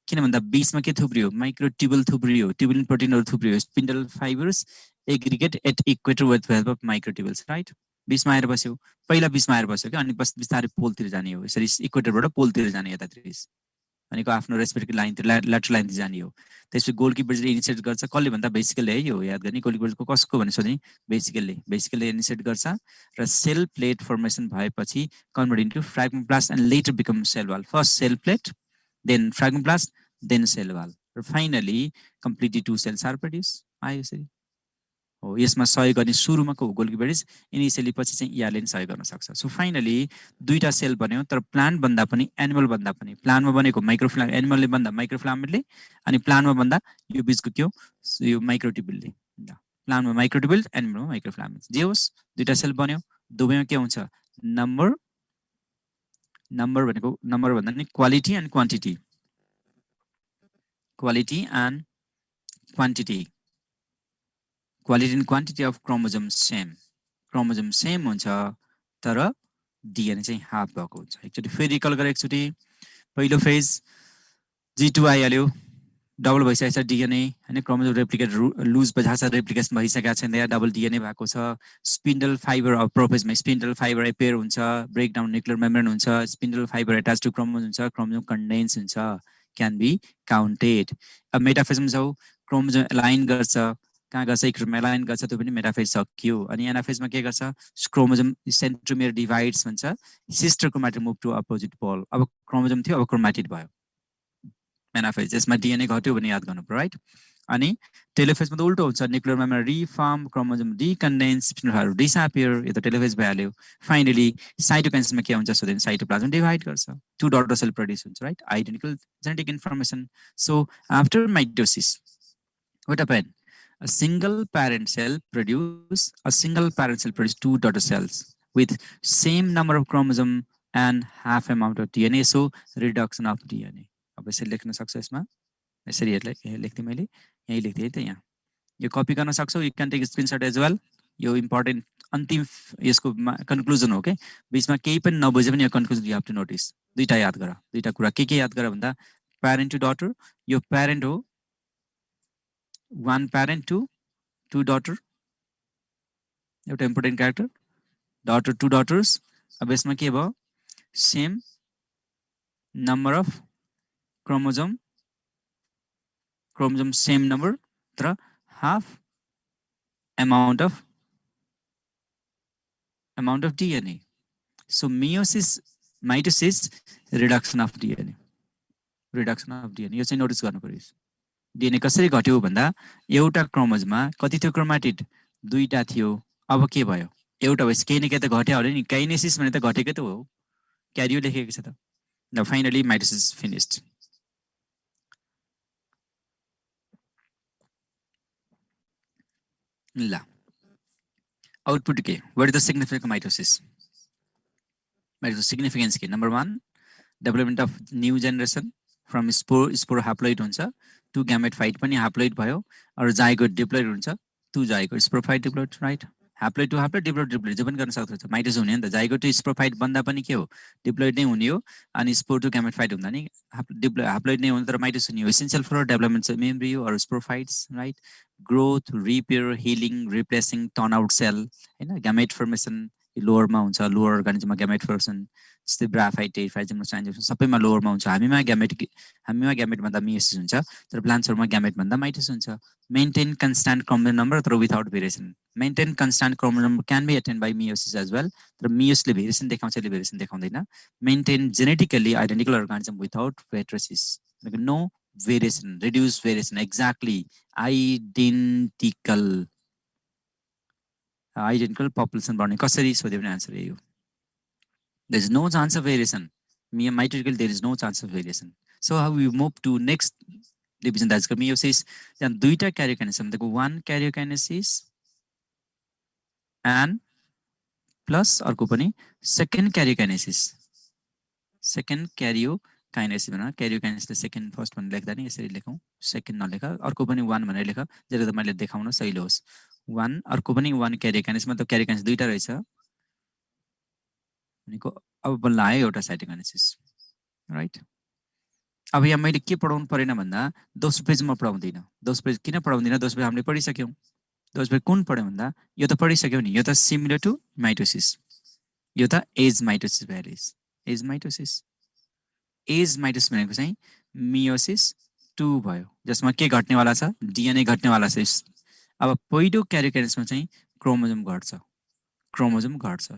किन भन्दा बीचमा के थुप्रियो, माइक्रोट्युबुल थुप्रियो, ट्युबुलिन प्रोटिनहरु थुप्रियो, spindle fibres aggregate at equator with help of microtubules, right. बीचमा आएर बस्यो, पहिला बीचमा आएर बस्यो के, अनि बिस्तारै पोलतिर जाने हो, यसरी इक्वेटरबाट पोलतिर जाने, यतातिर भनेको आफ्नो रेस्पिरेटरी लाइनतिर, ल्याटरल लाइनतिर जाने हो। त्यसपछि गोलकिपरले इनिसिएट गर्छ, कसले भन्दा बेसिकली है, यो याद गर्ने, गोलकिपरको कसको भने सोध्ने, बेसिकली इनिसिएट गर्छ र सेल प्लेट फर्मेसन भएपछि convert into phragmoplast and later become cell wall. First cell plate, then fragmoplast, then cell wall. Finally, completely two cells are produced. आयो यसरी हो। यसमा सहयोग गर्ने सुरुमा को गोल्कीबडिज, इनिशियली पछि चाहिँ याले नि सहयोग गर्न सक्छ। सो फाइनली दुईटा सेल बन्यो, तर प्लान्ट भन्दा पनि एनिमल भन्दा पनि, प्लान्टमा बनेको माइक्रोफिलामेन्ट, एनिमलले भन्दा माइक्रोफिलामेन्टले, अनि प्लान्टमा भन्दा यो बीचको के हो, यो माइक्रोट्युबुलले। प्लान्टमा माइक्रोट्युबुल, एनिमलमा माइक्रोफिलामेन्ट। जे होस् दुईटा सेल बन्यो, दुवैमा के हुन्छ, नम्बर भनेको, नम्बर भन्दा नि quality and quantity, quality and quantity, quality and quantity of chromosome same, chromosome same हुन्छ तर डिएनए चाहिँ हाफ भएको हुन्छ। एकचोटि फेरि रिकल गरे, एकचोटि पहिलो फेज G2 आइहाल्यो, डबल भइसकेको छ डिएनए हैन क्रोमोजोम रेप्लिकेट लुज भइसकेको छ रेप्लिकेसन भइसकेको छ त्यहाँ डबल डिएनए भएको छ स्पिन्डल फाइबर अब प्रोफेजमा स्पिन्डल फाइबर एपेयर हुन्छ ब्रेकडाउन न्युक्लियर मेम्ब्रेन हुन्छ spindle fibre attach to chromosome हुन्छ क्रोमोजोम कन्डेन्स हुन्छ क्यान बी काउन्टेड अब मेटाफेजमा छौ क्रोमोजोम एलाइन गर्छ कहाँ गर्छ इक्रोमा एलाइन गर्छ त्यो पनि मेटाफेज सक्यो अनि एनाफेजमा के गर्छ क्रोमोजोम सेन्ट्रोमियर डिभाइड्स भन्छ sister chromatid move to opposite pole अब क्रोमोजोम थियो अब क्रोमाटिड भयो मेनाफेज यसमा डिएनए घट्यो भने याद गर्नु पर्यो राइट अनि टेलोफेजमा त उल्टो हुन्छ nuclear membrane reform chromosome decondense स्पिन्डलहरू डिसअपियर यो त टेलोफेज भइहाल्यो फाइनली साइटोकाइनेसिसमा के हुन्छ सो देन साइटोप्लाज्म डिभाइड गर्छ टु डटर सेल प्रड्युस हुन्छ right identical genetic information so after mitosis what happen a single parent cell produce two daughter cells with same number of chromosome and half amount of DNA so reduction of DNA अब यसरी लेख्न सक्छ यसमा यसरी लेख्थे मैले यही लेख्थे त यहाँ यो कपी गर्न सक्छौ you can take screenshot as well यो इम्पोर्टेन्ट अन्तिम यसको कन्क्लुजन हो के बीचमा केही पनि नबुझे पनि यो conclusion you have to notice दुईटा याद गर दुईटा कुरा के याद गर भन्दा प्यारेन्ट टु डटर यो प्यारेन्ट हो one parent to two daughter एउटा important character daughter two daughters अब यसमा के भयो same number of chromosome same number तर half amount of DNA so mitosis reduction of DNA यो चाहिँ नोटिस गर्नु पर्यो डिएनए कसरी घट्यो भन्दा एउटा क्रोमोजोममा कति थियो क्रोमाटिड दुईटा थियो अब के भयो एउटा भएपछि केही न केही त घट्यो होला नि काइनेसिस भने त घटेकै त हो क्यारियो लेखेको छ त न फाइनली माइटोसिस फिनिश्ड ल आउटपुट के what is the significance of mitosis significance के number 1 development of new generation from spore haploid हुन्छ टु ग्यामेट फाइट पनि हाप्लोइड भयो अरु जाइगोट डिप्लोइड हुन्छ to zygote sporophyte diploid right haploid to haploid diploid जो पनि गर्न सक्छ माइटोसिस हुने नि त जाइगोट टु स्पोरोफाइट बन्दा पनि के हो डिप्लोइड नै हुने हो अनि स्पोर टु ग्यामेट फाइट हुँदा नि हाप्लोइड नै हुने तर माइटोसिस हुने हो essential for development of embryo अरु sporophytes right growth repair healing replacing turn out cell हैन ग्यामेट फर्मेसन लोवरमा हुन्छ लोवर अर्गानिजममा ग्यामेट फर्मेसन जस्तै ब्राफाइट टेरिफाइट जिम्नोसाइन्जिम सबैमा लोवरमा हुन्छ हामीमा ग्यामेट भन्दा मियोसिस हुन्छ तर प्लान्ट्सहरुमा ग्यामेट भन्दा माइटोसिस हुन्छ मेन्टेन कन्स्ट्यान्ट क्रोमोजोम नम्बर तर without variation maintain constant chromosome number can be attend by meiosis as well तर मियोसिसले भेरिएसन देखाउँछ यसले भेरिएसन देखाउँदैन maintain genetically identical organism without भेट्रोसिस no variation reduce variation exactly identical population बढ्ने कसरी सोध्यो भने आन्सर यही हो there is no chance of variation mitotically there is no chance of variation so how we move to next division that's called meiosis then duita karyokinesis the one karyokinesis and plus arko pani second karyokinesis bhana karyokinesis le second first one लेख्दा नि यसरी लेखौं second नलेखा अर्को पनि one भनेर लेख जहिले त मैले देखाउन सजिलो होस् one अर्को पनि one karyokinesis मतलब karyokinesis दुईटा रहेछ भनेको अब बल्ल आयो एउटा साइटोकाइनेसिस राइट अब यहाँ मैले के पढाउनु परेन भन्दा दोस्रो पेजमा पढाउँदिन दोस्रो पेज किन पढाउँदिन दोस्रो पेज हामीले पढिसक्यौं दोस्रो पेज कुन पढ्यो भन्दा यो त पढिसक्यौ नि यो त सिमिलर टु माइटोसिस यो त as mitosis valleys as mitosis भनेको चाहिँ मियोसिस 2 भयो जसमा के घट्नेवाला छ डिएनए घट्नेवाला छ अब पहिलो क्यारियोकाइनेसिसमा चाहिँ क्रोमोजोम घट्छ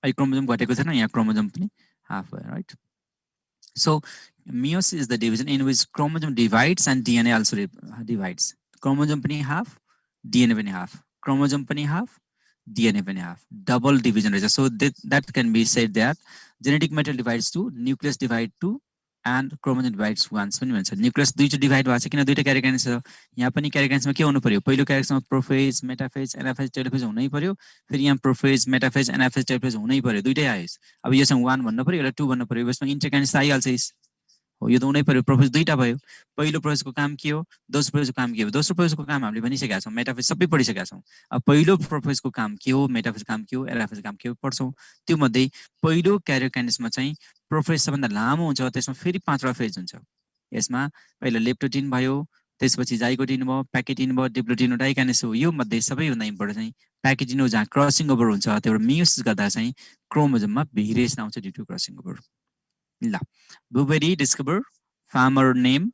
आई क्रोमोजोम घटेको छैन यहाँ क्रोमोजोम पनि हाफ भयो right so meiosis is the division in which chromosome divides and DNA also divides chromosome पनि half DNA पनि half chromosome पनि half DNA पनि half double division रहेछ so that can be said that genetic material divides to nucleus divide to and chromosome divides once पनि भन्छ nucleus दुईचोटि divide भएको छ किन दुईटा क्यारियोकाइनेसिस छ यहाँ पनि क्यारियोकाइनेसिसमा के हुनु पर्यो पहिलो क्यारियोकाइनेसिसमा प्रोफेज मेटाफेज एनाफेज टेलोफेज हुनै पर्यो फेरि यहाँ प्रोफेज मेटाफेज एनाफेज टेलोफेज हुनै पर्यो दुईटै आयो अब यसमा 1 भन्नु पर्यो एउटा 2 भन्नु पर्यो यसमा इन्टरकाइनेसिस आइहाल्छ हो यो त हुनै पर्यो प्रोफेज दुईटा भयो पहिलो प्रोफेजको काम के हो दोस्रो प्रोफेजको काम के हो दोस्रो प्रोफेजको काम हामीले भनिसकेका छौं मेटाफेज सबै पढिसकेका छौं अब पहिलो प्रोफेजको काम के हो मेटाफेजको काम के हो एनाफेजको काम के हो पढ्छौं त्यो मध्ये पहिलो क्यारियोकाइनेसिसमा चाहिँ प्रोफेज सबभन्दा लामो हुन्छ त्यसमा फेरि 5 वटा फेज हुन्छ यसमा पहिला लेप्टोटिन भयो, त्यसपछि जाइगोटिन भयो, प्याकेटिन भयो, डिप्लोटिन, डाइकाइनेसिस हो। यो मध्ये सबैभन्दा इम्पोर्टेन्ट चाहिँ प्याकेटिन हो, जहाँ क्रसिङ ओभर हुन्छ, त्यबाट मियोसिस गर्दा चाहिँ क्रोमोजोममा भेरिएसन आउँछ ड्यु टु क्रसिङ ओभर। ल, blueberry discover, farmer name,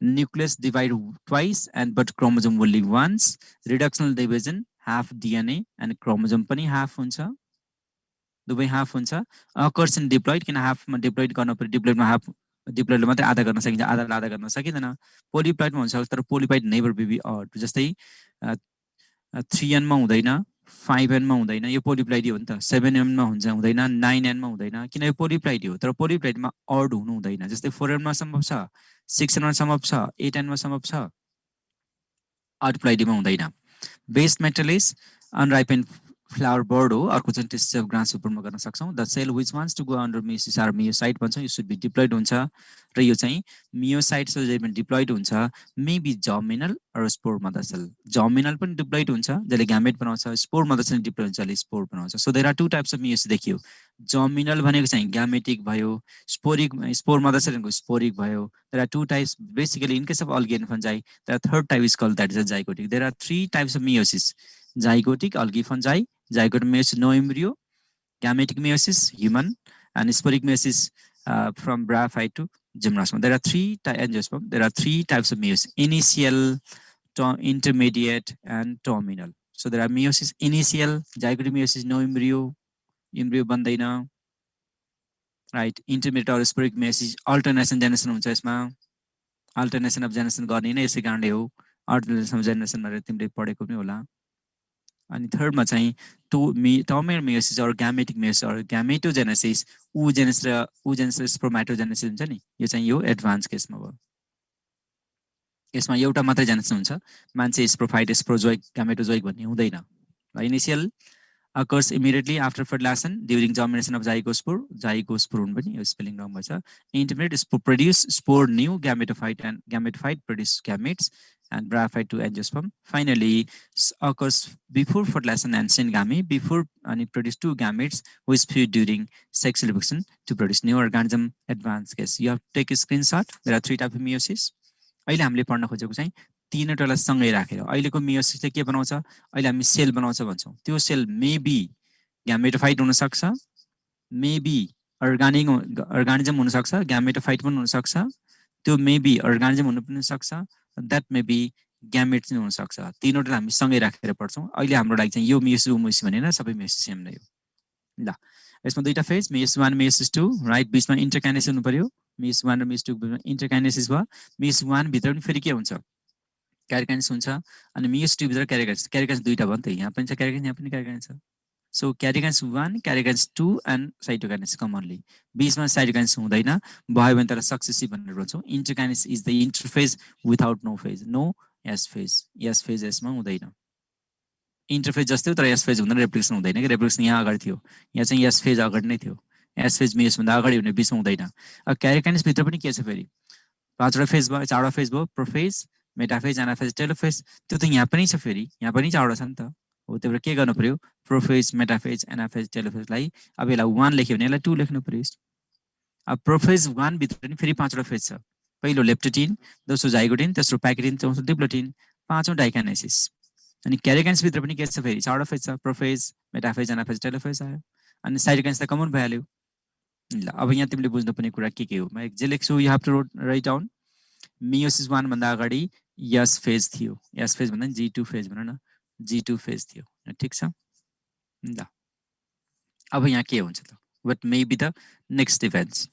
nucleus divide twice and but chromosome will live once, reductional division, half DNA and chromosome पनि half हुन्छ, दुवै half हुन्छ, occurs in diploid, किन half मा diploid गर्न पर्यो, diploid मा half, diploid ले मात्रै आधा गर्न सकिन्छ, आधाले आधा गर्न सकिँदैन, polyploid मा हुन्छ तर polyploid never be odd, जस्तै 3n मा हुँदैन, 5n मा हुँदैन, यो पोलिप्लाइड हो नि त, 7n मा हुन्छ हुँदैन, 9n मा हुँदैन, किन यो पोलिप्लाइड हो, तर पोलिप्लाइड मा अड हुनु हुँदैन, जस्तै 4n मा सम्भव छ, 6n मा सम्भव छ, 8n मा सम्भव छ, अडप्लाइड मा हुँदैन। Base metal is unripened flower bud हो, अर्को चाहिँ टेस्ट अफ ग्रास सुपरमा गर्न सक्छौँ। The cell which wants to go under meiosis are meiocyte भन्छौँ, यो सुड बी डिप्लोइड हुन्छ, र यो चाहिँ मियोसाइट जहिले डिप्लोइड हुन्छ, मेबी जर्मिनल र स्पोर मदर सेल, जर्मिनल पनि डिप्लोइड हुन्छ जसले ग्यामेट बनाउँछ, स्पोर मदर सेल डिप्लोइड हुन्छ जसले स्पोर बनाउँछ। So there are two types of meiosis देखियो, जर्मिनल भनेको चाहिँ ग्यामेटिक भयो, स्पोरिक, स्पोर मदर सेल भनेको स्पोरिक भयो। There are two types basically in case of algae and fungi, there are third type is called that is zygotic. There are three types of meiosis, zygotic, algae fungi, zygotic meiosis no embryo, gametic meiosis human, and sporic meiosis from bryophyte to gymnosperm. There are three angiosperm. There are three types of meiosis: initial, intermediate, and terminal. So there are meiosis initial, zygotic meiosis no embryo, embryo bandaina, right? Intermediate or sporic meiosis alternation generation हुन्छ यसमा, alternation of generation गर्ने नै यसै कारणले हो, alternation of generation भनेर तिमीले पढेको पनि होला। अनि थर्डमा चाहिँ terminal meiosis or gametic meiosis or gametogenesis, oogenesis र स्पर्मेटोजेनेसिस हुन्छ नि, यो चाहिँ यो एडभान्स केसमा भयो। यसमा एउटा मात्रै जेनेसिस हुन्छ, मान्छे स्प्रोफाइट, स्प्रोजोइक, ग्यामेटोजोइक भन्ने हुँदैन। Initial occurs immediately after fertilization during germination of zygospore, zygospore पनि यो स्पेलिङ रङ भएछ। Intermediate produce spore new gametophyte and gametophyte produce gametes and bryophyte to angiosperm. Finally, occurs before fertilization and syngamy, before and it produce two gametes which feed during sexual reproduction to produce new organism. Advanced case. You have to take a screenshot. There are three types of meiosis. अहिले हामीले पढ्न खोजेको चाहिँ तीनवटालाई सँगै राखेर अहिलेको मियोसिसले के बनाउँछ, अहिले हामी सेल बनाउँछ भन्छौँ, त्यो सेल मेबी ग्यामेटोफाइट हुनसक्छ, मेबी अर्गानिजम हुनसक्छ, ग्यामेटोफाइट पनि हुनसक्छ, त्यो मेबी अर्गानिजम हुन पनि सक्छ, द्याट मेबी ग्यामेट चाहिँ हुनसक्छ। तीनवटालाई हामी सँगै राखेर पढ्छौँ। अहिले हाम्रो लागि चाहिँ यो मियोसिस मियोसिस भनेर सबै मियोसिस सेम नै हो। ल, यसमा दुईटा फेज, मियोसिस 1 मियोसिस 2, राइट? बिचमा इन्टरकाइनेसिस हुनु पर्यो। मियोसिस 1 र मियोसिस 2 बिचमा इन्टरकाइनेसिस भयो। मियोसिस 1 भित्र पनि फेरि के हुन्छ, क्यारिकाइनेसिस हुन्छ, अनि मियोसिस 2 भित्र क्यारिकाइनेसिस। क्यारिकाइनेसिस दुईटा भयो नि त, यहाँ पनि छ क्यारिकाइनेसिस, यहाँ पनि क्यारिकाइनेसिस छ। So karyokinesis 1, karyokinesis 2 and cytokinesis commonly. बिचमा साइटोकाइनेसिस हुँदैन, भयो भने तर सक्सेसिभ भनेर भन्छौँ। Interkinesis is the interphase without no phase, no S phase, S phase यसमा हुँदैन। इन्टरफेज जस्तै तर एस फेज हुँदैन, रेप्लिकेसन हुँदैन कि, रेप्लिकेसन यहाँ अगाडि थियो, यहाँ चाहिँ एस फेज अगाडि नै थियो, एस फेज मियोसिसभन्दा अगाडि हुने, बिचमा हुँदैन। अब क्यारिकाइनेसिसभित्र पनि के छ फेरि, पाँचवटा फेज भयो, चारवटा फेज भयो, प्रोफेज, मेटाफेज, एनाफेज, टेलोफेज। त्यो त यहाँ पनि छ फेरि, यहाँ पनि चारवटा छ नि त, हो। त्यही भएर के गर्नु पर्यो, प्रोफेज, मेटाफेज, एनाफेज, टेलोफेजलाई अब यसलाई 1 लेख्यो भने यसलाई 2 लेख्नु पर्यो। अब प्रोफेज 1 भित्र पनि फेरि पाँचवटा फेज छ, पहिलो लेप्टोटिन, दोस्रो जाइगोटिन, तेस्रो प्याकेटिन, चौथो डिप्लोटिन, पाँचौँ डाइकाइनेसिस। अनि क्यारिकाइनेसिसभित्र पनि के छ फेरि, चारवटा फेज छ, प्रोफेज, मेटाफेज, एनाफेज, टेलोफेज आयो, अनि साइटोकाइनेसिस त कमन भइहाल्यो। ल, अब यहाँ तिमीले बुझ्नुपर्ने कुरा के हो, म जे लेख्छु, you have to write down. Meiosis 1 भन्दा अगाडि यस फेज थियो, यस फेज भन्दा G2 फेज भन न, G2 फेज थियो, ठिक छ। ल, अब यहाँ के हुन्छ त, what may be the next events.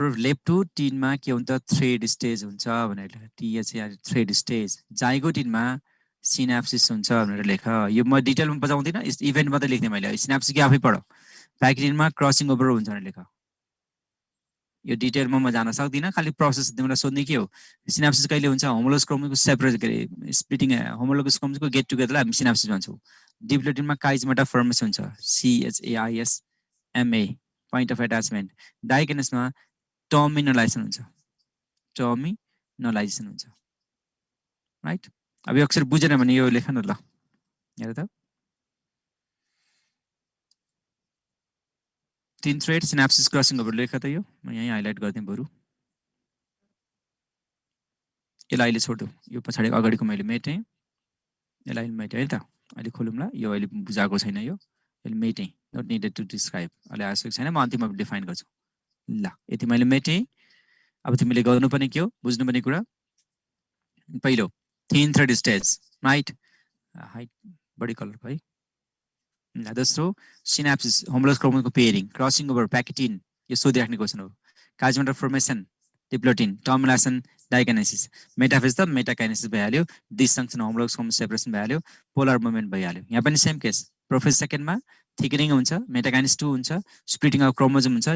लेप्टोटिनमा के हुन्छ, थ्रेड स्टेज हुन्छ भनेर लेख, THR थ्रेड स्टेज। जाइगोटिनमा सिनाप्सिस हुन्छ भनेर लेख। यो म डिटेलमा बजाउँदिनँ, इभेन्ट मात्रै लेख्ने मैले, सिनाप्सिस के आफै पढ। प्याकेटिनमा क्रसिङ ओभर हुन्छ भनेर लेख, यो डिटेलमा म जान सक्दिनँ, खालि प्रोसेस तिमीलाई सोध्ने के हो, सिनाप्सिस कहिले हुन्छ, होमोलोगस क्रोमोजोमको सेपरेट के अरे स्प्लिटिङ, होमोलोगस क्रोमोजोमको गेट टुगेदरलाई हामी सिनाप्सिस भन्छौँ। डिप्लोटिनमा काइजमेटा फर्मेसन हुन्छ, CHAISMA, पोइन्ट अफ एट्याचमेन्ट। डाइकाइनेसिसमा टर्मिनलाइजेसन हुन्छ, टर्मिनलाइजेसन हुन्छ, राइट? अब यो अक्षर बुझेन भने यो लेख न, ल हेर त, 3 थ्रेड सिनाप्सिस क्रसिङ ओभर लेख त, यो म यहीँ हाइलाइट गरिदिएँ बरु। यसलाई अहिले छोड्दो यो पछाडि अगाडिको मैले मेटेँ यसलाई अहिले मेटेँ है त अहिले खोलौँला यो अहिले बुझाएको छैन यो अहिले मेटेँ नट निडेड टु डिस्क्राइब अहिले आइसकेको छैन म अन्तिममा डिफाइन गर्छु ल यति मैले मेटेँ अब तिमीले गर्नुपर्ने के हो बुझ्नुपर्ने कुरा पहिलो thin thread stage right height body colour है दोस्रो सिनाप्सिस होमोलोगस क्रोमोजोमको पेयरिङ क्रसिङ ओभर प्याकेटिन यो सोधिराख्ने क्वेसन हो chiasmata formation diplotene termination diakinesis metaphase त मेटाकाइनेसिस भइहाल्यो डिसजङ्सन होमोलोगस क्रोमोजोम सेपरेसन भइहाल्यो पोलर मुभमेन्ट भइहाल्यो यहाँ पनि सेम केस प्रोफेज सेकेन्डमा थिकनिङ हुन्छ मेटाकाइनेसिस 2 हुन्छ स्प्लिटिङ अफ क्रोमोजोम हुन्छ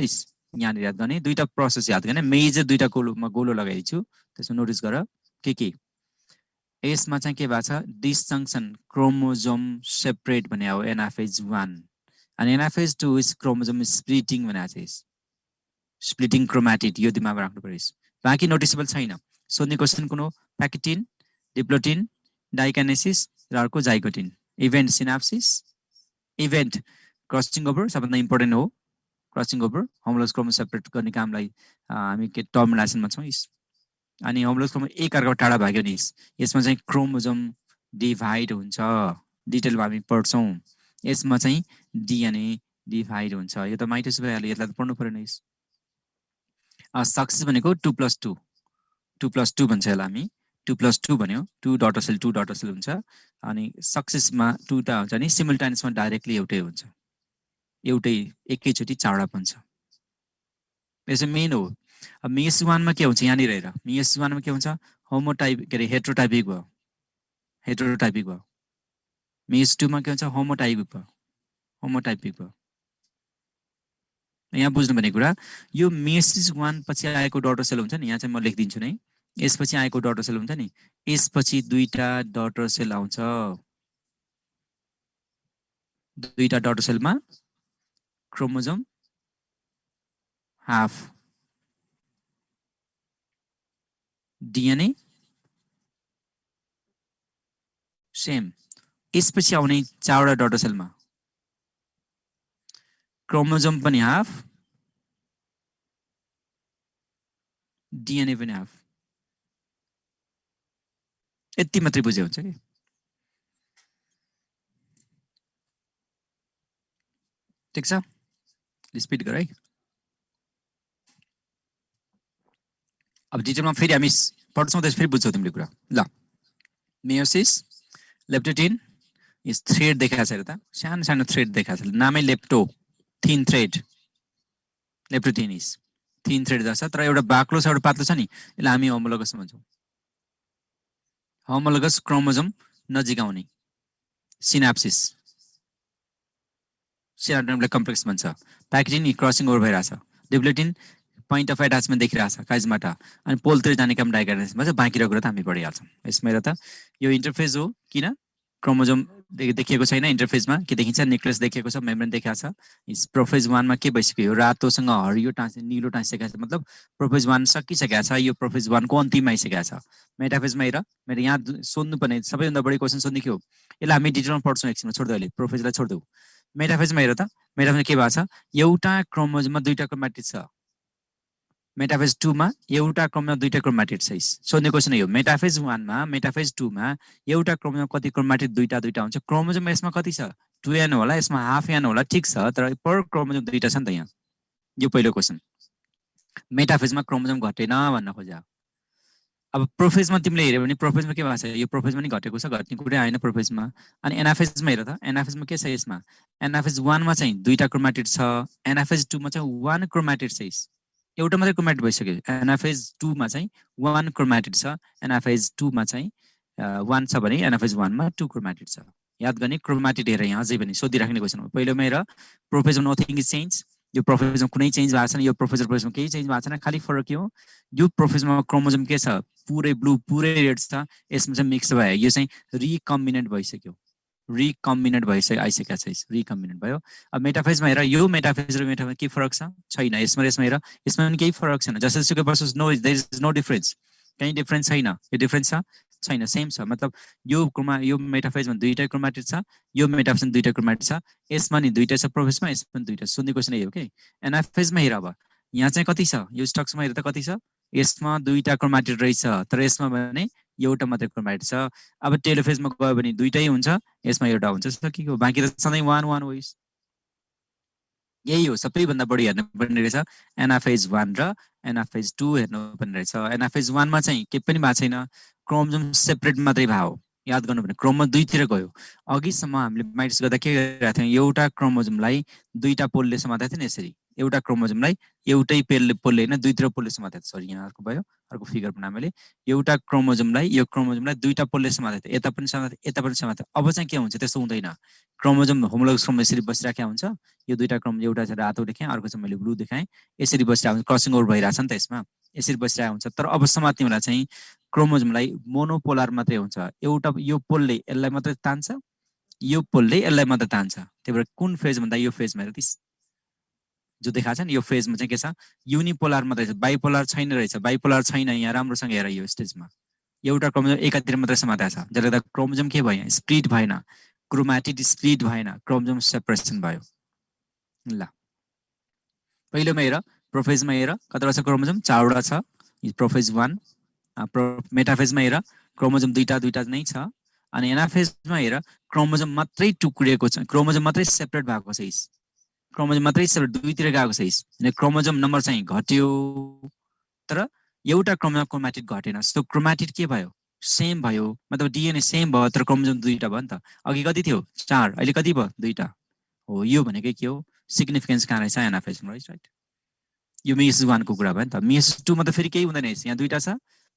यहाँनिर याद गर्ने दुईटा प्रोसेस याद गर्ने मेजर दुईटा गोलो लगाइदिन्छु त्यसमा नोटिस गर के यसमा चाहिँ के भएको छ डिसजङ्सन क्रोमोजोम सेपरेट भने हो एनाफेज 1 अनि एनाफेज 2 इज क्रोमोजोम स्प्लिटिङ भने चाहिँ स्प्लिटिङ क्रोमाटिड यो दिमागमा राख्नु पर्यो बाँकी नोटिसेबल छैन सोध्ने क्वेसन कुन हो प्याकेटिन डिप्लोटिन डाइकाइनेसिस र अर्को zygotene event synapses event crossing over सबभन्दा इम्पोर्टेन्ट हो crossing over homologous chromosome separate गर्ने कामलाई हामी के टर्मिनेसनमा छौँ अनि होमोलोगस क्रोमोजोम एक अर्को टाढा भाग्यो नि यसमा चाहिँ क्रोमोजोम डिभाइड हुन्छ डिटेलमा हामी पढ्छौँ यसमा चाहिँ डिएनए डिभाइड हुन्छ यो त माइटोसिस भइहाल्यो यसलाई त पढ्नु पर्यो नि सक्सेस भनेको 2+2 2+2 भन्छ यसलाई हामी 2+2 भन्यो 2 डटर सेल हुन्छ अनि सक्सेसमा 2टा हुन्छ नि सिमुल्टेनियसमा डाइरेक्टली एउटै एकैचोटि चारवटा बन्छ यसो मेन हो अब मिएस 1 मा के हुन्छ यहाँनिर हेर मिएस 1 मा के हुन्छ होमोटाइप के अरे हेट्रोटाइपिक भयो मिएस 2 मा के हुन्छ होमोटाइपिक भयो यहाँ बुझ्नुपर्ने कुरा यो मेसिस 1 पछि आएको डटर सेल हुन्छ नि यहाँ चाहिँ म लेखिदिन्छु नै यसपछि आएको डटर सेल हुन्छ नि यसपछि दुईटा डटर सेल आउँछ दुईटा डटर सेलमा क्रोमोजोम हाफ डिएनए सेम यसपछि आउने चारवटा डटर सेलमा क्रोमोजोम पनि हाफ डिएनए पनि हाफ यति मात्रै बुझे हुन्छ कि ठिक छ स्पिड गर है अब डिटेलमा फेरि हामी पढ्छौँ त्यस फेरि बुझ्छौ तिमीले कुरा ल मेयोसिस लेप्टोटिन इस थ्रेड देखाएको छ त सानो सानो थ्रेड देखाएको छ नामै lepto thin thread leptotene is thin thread जस्तो तर एउटा बाक्लो छ एउटा पातलो छ नि यसलाई हामी होमोलोगस भन्छौँ होमोलोगस क्रोमोजोम नजिक आउने सिनाप्सिस सिनाप्टिक कम्प्लेक्स भन्छ प्याकेटिन क्रसिङ ओभर भइरहेछ डिप्लोटिन पोइन्ट अफ एटाचमेन्ट देखिरहेछ काइजमाटा अनि पोलतिर जाने काम डाइकाइनेसिस भन्छ बाँकी कुरा त हामी पढिहाल्छौँ यसमा हेर त यो इन्टरफेज हो किन क्रोमोजोम देखिएको छैन इन्टरफेजमा के देखिन्छ न्युक्लियस देखिएको छ मेम्ब्रेन देखिएको छ प्रोफेज 1 मा के भइसक्यो रातोसँग हरियो निलो टाँसिसकेको छ मतलब प्रोफेज 1 सकिसकेको छ यो प्रोफेज 1 को अन्तिममा आइसकेको छ मेटाफेजमा हेर मेरो यहाँ सोध्नुपर्ने सबैभन्दा बढी क्वेसन सोध्ने के हो यसलाई हामी डिटेलमा पढ्छौँ एकछिनमा छोड्दै अहिले प्रोफेजलाई छोड्देऊ मेटाफेजमा हेर त मेटाफेजमा के भएको छ एउटा क्रोमोजोममा दुईटा क्रोमाटिड छ मेटाफेज 2 मा एउटा क्रोमोजोम दुईटा क्रोमाटिड छ सोध्ने क्वेसन यो मेटाफेज 1 मा मेटाफेज 2 मा एउटा क्रोमोजोम कति क्रोमाटिड दुईटा हुन्छ क्रोमोजोम यसमा कति छ 2n होला यसमा हाफ n होला ठीक छ तर पर क्रोमोजोम दुईटा छ नि त यहाँ यो पहिलो क्वेसन मेटाफेजमा क्रोमोजोम घटेन भन्न खोजा अब प्रोफेजमा तिमीले हेर्यौ भने प्रोफेजमा के भएको छ यो प्रोफेजमा नि घटेको छ घट्ने कुरै आएन प्रोफेजमा अनि एनाफेजमा हेर त एनाफेजमा के छ यसमा एनाफेज 1 मा चाहिँ दुईटा क्रोमाटिड छ एनाफेज 2 मा चाहिँ 1 क्रोमाटिड छ एउटा मात्रै क्रोमाटिड भइसक्यो एनाफेज 2 मा चाहिँ 1 क्रोमाटिड छ एनाफेज 2 मा चाहिँ 1 छ भने एनाफेज 1 मा 2 क्रोमाटिड छ याद गर्ने क्रोमाटिड हेर यहाँ अझै पनि सोधिराख्ने क्वेसन हो पहिलोमा हेर प्रोफेजमा नथिङ इज चेन्ज यो प्रोफेजमा कुनै चेन्ज भएको छैन यो प्रोफेजमा केही चेन्ज भएको छैन खाली फरक के हो यो प्रोफेजमा क्रोमोजोम के छ पुरै ब्लू पुरै रेड छ यसमा चाहिँ मिक्स भयो यो चाहिँ रिकम्बिनेन्ट भइसक्यो रिकम्बिनेन्ट भइसक्यो आइसकेको छ रिकम्बिनेन्ट भयो अब मेटाफेजमा हेर यो मेटाफेज र मेटाफेज के फरक छ छैन यसमा हेर यसमा पनि केही फरक छैन जसोसुकै बसोस् no there is no difference कहीं डिफरेन्स छैन यो डिफरेन्स छैन सेम छ मतलब यो मेटाफेजमा दुईटा क्रोमाटिड छ यो मेटाफेजमा दुईटा क्रोमाटिड छ यसमा नि दुईटा छ प्रोफेजमा यसमा पनि दुईटा सोध्ने क्वेसन यही हो के एनाफेजमा हेर अब यहाँ चाहिँ कति छ यो स्ट्रक्चरमा हेर त कति छ यसमा दुईटा क्रोमाटिड रहेछ तर यसमा भने एउटा मात्रै क्रोमाटिड छ। अब टेलोफेजमा गयो भने दुईटै हुन्छ, यसमा एउटा हुन्छ, सकियो। बाँकी त सधैँ 1 1 होइस। यही हो सबैभन्दा बढी हेर्नु पर्ने रहेछ एनाफेज 1 र एनाफेज 2 हेर्नु पर्ने रहेछ। एनाफेज 1 मा चाहिँ के पनि भएको छैन, क्रोमोजोम सेपरेट मात्रै भयो। याद गर्नु पर्ने क्रोमोजोम दुईतिर गयो। अघिसम्म हामीले माइटोसिस गर्दा के गरिरहेको थियौँ, एउटा क्रोमोजोमलाई दुईटा पोलले समातेको थियो नि यसरी, एउटा क्रोमोजोमलाई एउटै पोलले होइन दुईतिर पोलले समातेको थियो। सरी यहाँ अर्को भयो, अर्को फिगर बनाएँ मैले। एउटा क्रोमोजोमलाई यो क्रोमोजोमलाई दुईटा पोलले समातेको थियो, यता पनि समातेको, यता पनि समातेको। अब चाहिँ के हुन्छ, त्यस्तो हुँदैन। क्रोमोजोम होमोलोगस क्रोमोजोम यसरी बसिराखेको हुन्छ, यो दुईटा क्रोमोजोम एउटा चाहिँ रातो देखाएँ, अर्को चाहिँ मैले ब्लू देखाएँ, यसरी बसिरहेको हुन्छ, क्रसिङ ओभर भइरहेछ नि त यसमा, यसरी बसिरहेको हुन्छ। तर अब समात्ने बेला चाहिँ क्रोमोजोमलाई मोनोपोलर मात्रै हुन्छ, एउटा यो पोलले यसलाई मात्रै तान्छ, यो पोलले यसलाई मात्रै तान्छ। त्यही भएर कुन फेज भन्दा यो फेजमा हेर दिस जो देखाएको छ नि, यो फेजमा चाहिँ के छ, युनिपोलर मात्रै छ, बाइपोलर छैन रहेछ। बाइपोलर छैन, यहाँ राम्रोसँग हेर, यो स्टेजमा एउटा क्रोमोजोम एकातिर मात्रै समातेको छ, जसले गर्दा क्रोमोजोम के भयो, स्प्लिट भएन, क्रोमाटिड स्प्लिट भएन, क्रोमोजोम सेपरेसन भयो। ल पहिलोमा हेर, प्रोफेजमा हेर कतिवटा छ क्रोमोजोम, 4वटा छ, प्रोफेज 1। मेटाफेजमा हेर क्रोमोजोम दुईटा दुईटा नै छ। अनि एनाफेजमा हेर क्रोमोजोम मात्रै टुक्रिएको छ, क्रोमोजोम मात्रै सेपरेट भएको छ, क्रोमोजोम मात्रै सेपरेट दुईतिर गएको छ। अनि क्रोमोजोम नम्बर चाहिँ घट्यो, तर एउटा क्रोमाटिड घटेन। सो क्रोमाटिड के भयो, सेम भयो, मतलब डिएनए सेम भयो, तर क्रोमोजोम दुईटा भयो नि त। अघि कति थियो, 4, अहिले कति भयो, दुईटा हो। यो भनेकै के हो, सिग्निफिकेन्स कहाँ रहेछ, एनाफेजमा रहेछ, राइट। यो मेसिस 1 को कुरा भयो नि त। मेसिस 2 मा त फेरि केही हुँदैन, यहाँ दुईटा छ,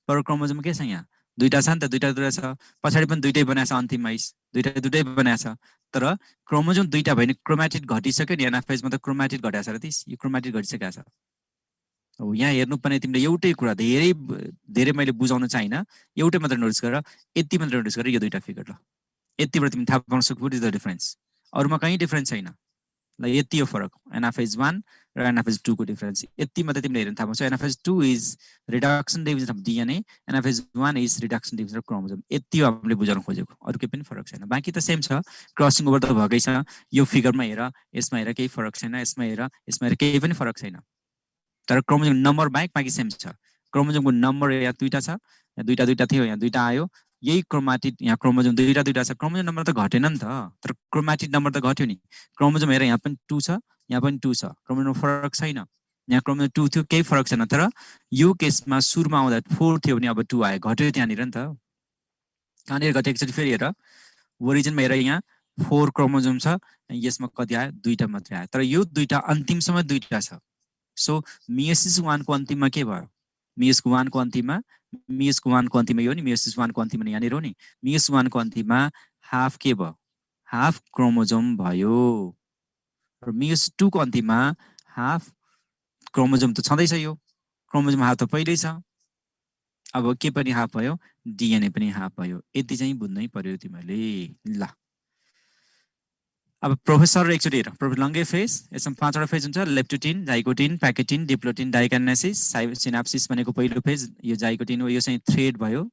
पर क्रोमोजोम के छ, यहाँ दुईटा छ नि त, दुईटा दुईटा छ, पछाडि पनि दुईटै बनाएको छ, अन्तिममा दुईटा दुईटै बनाएको छ। तर क्रोमोजोम दुईटा भयो भने क्रोमाटिड घटिसक्यो नि, एनाफेजमा त क्रोमाटिड घटेको छ र त्यस, यो क्रोमाटिड घटिसकेको छ। हो यहाँ हेर्नुपर्ने तिमीले एउटै कुरा, धेरै धेरै मैले बुझाउन चाहिनँ, एउटै मात्र नोटिस गर, यति मात्र नोटिस गर, यो दुईटा फिगर। ल यतिबाट तिमी थाहा पाउन सक्छौ, व्हाट इज द डिफरेन्स, अरूमा कहीँ डिफरेन्स छैन। ल यति हो फरक, एनाफेज 1 र एनाफेज 2 को डिफरेन्स यति मात्रै तिमीले हेर्न थाहा पाउँछौ। Anaphase 2 is reduction division of DNA, anaphase 1 is reduction division of chromosome. यति हो हामीले बुझाउन खोजेको, अरू केही पनि फरक छैन। बाँकी त सेम छ, क्रसिङ ओभर त भएकै छ। यो फिगरमा हेर, यसमा हेर, केही फरक छैन, यसमा हेर केही पनि फरक छैन। तर क्रोमोजोम नम्बर बाहेक बाँकी सेम छ। क्रोमोजोमको नम्बर यहाँ दुईटा छ, यहाँ दुईटा दुईटा थियो, यहाँ दुईटा आयो, यही क्रोमाटिड, यहाँ क्रोमोजोम दुईटा दुईटा छ, क्रोमोजोम नम्बर त घटेन नि त, तर क्रोमाटिड नम्बर त घट्यो नि। क्रोमोजोम हेर, यहाँ पनि 2 छ, यहाँ पनि 2 छ, क्रोमोजोम फरक छैन। यहाँ क्रोमोजोम 2 थियो, केही फरक छैन। तर यो केसमा सुरुमा आउँदा 4 थियो भने अब 2 आयो, घट्यो त्यहाँनिर नि त। कहाँनिर घट्यो, एकचोटि फेरि हेर, ओरिजिनमा हेर, यहाँ 4 क्रोमोजोम छ, यसमा कति आयो, दुईटा मात्रै आयो। तर यो दुईटा अन्तिमसम्म दुईटा छ। सो मेसिस 1 को अन्तिममा के भयो, मेसिस 1 को अन्तिममा, मेसिस 1 को अन्तिममा यो नि, मेसिस 1 को अन्तिममा यहाँनिर हो नि, मेसिस 1 को अन्तिममा हाफ के भयो, हाफ क्रोमोजोम भयो। र मेसिस 2 को अन्तिममा हाफ क्रोमोजोम त छँदैछ, यो क्रोमोजोम हाफ त पहिल्यै छ। अब के पनि हाफ भयो, डिएनए पनि हाफ भयो। यति चाहिँ बुझ्नै पर्यो तिमीले। ल अब प्रोफेसर एकचोटि हेर, लङ्गे फेज, यसमा 5वटा फेज हुन्छ, leptotene, zygotene, pachytene, diplotene, diakinesis, synapsis भनेको पहिलो फेज, यो जाइगोटिन हो, यो चाहिँ थ्रेड भयो,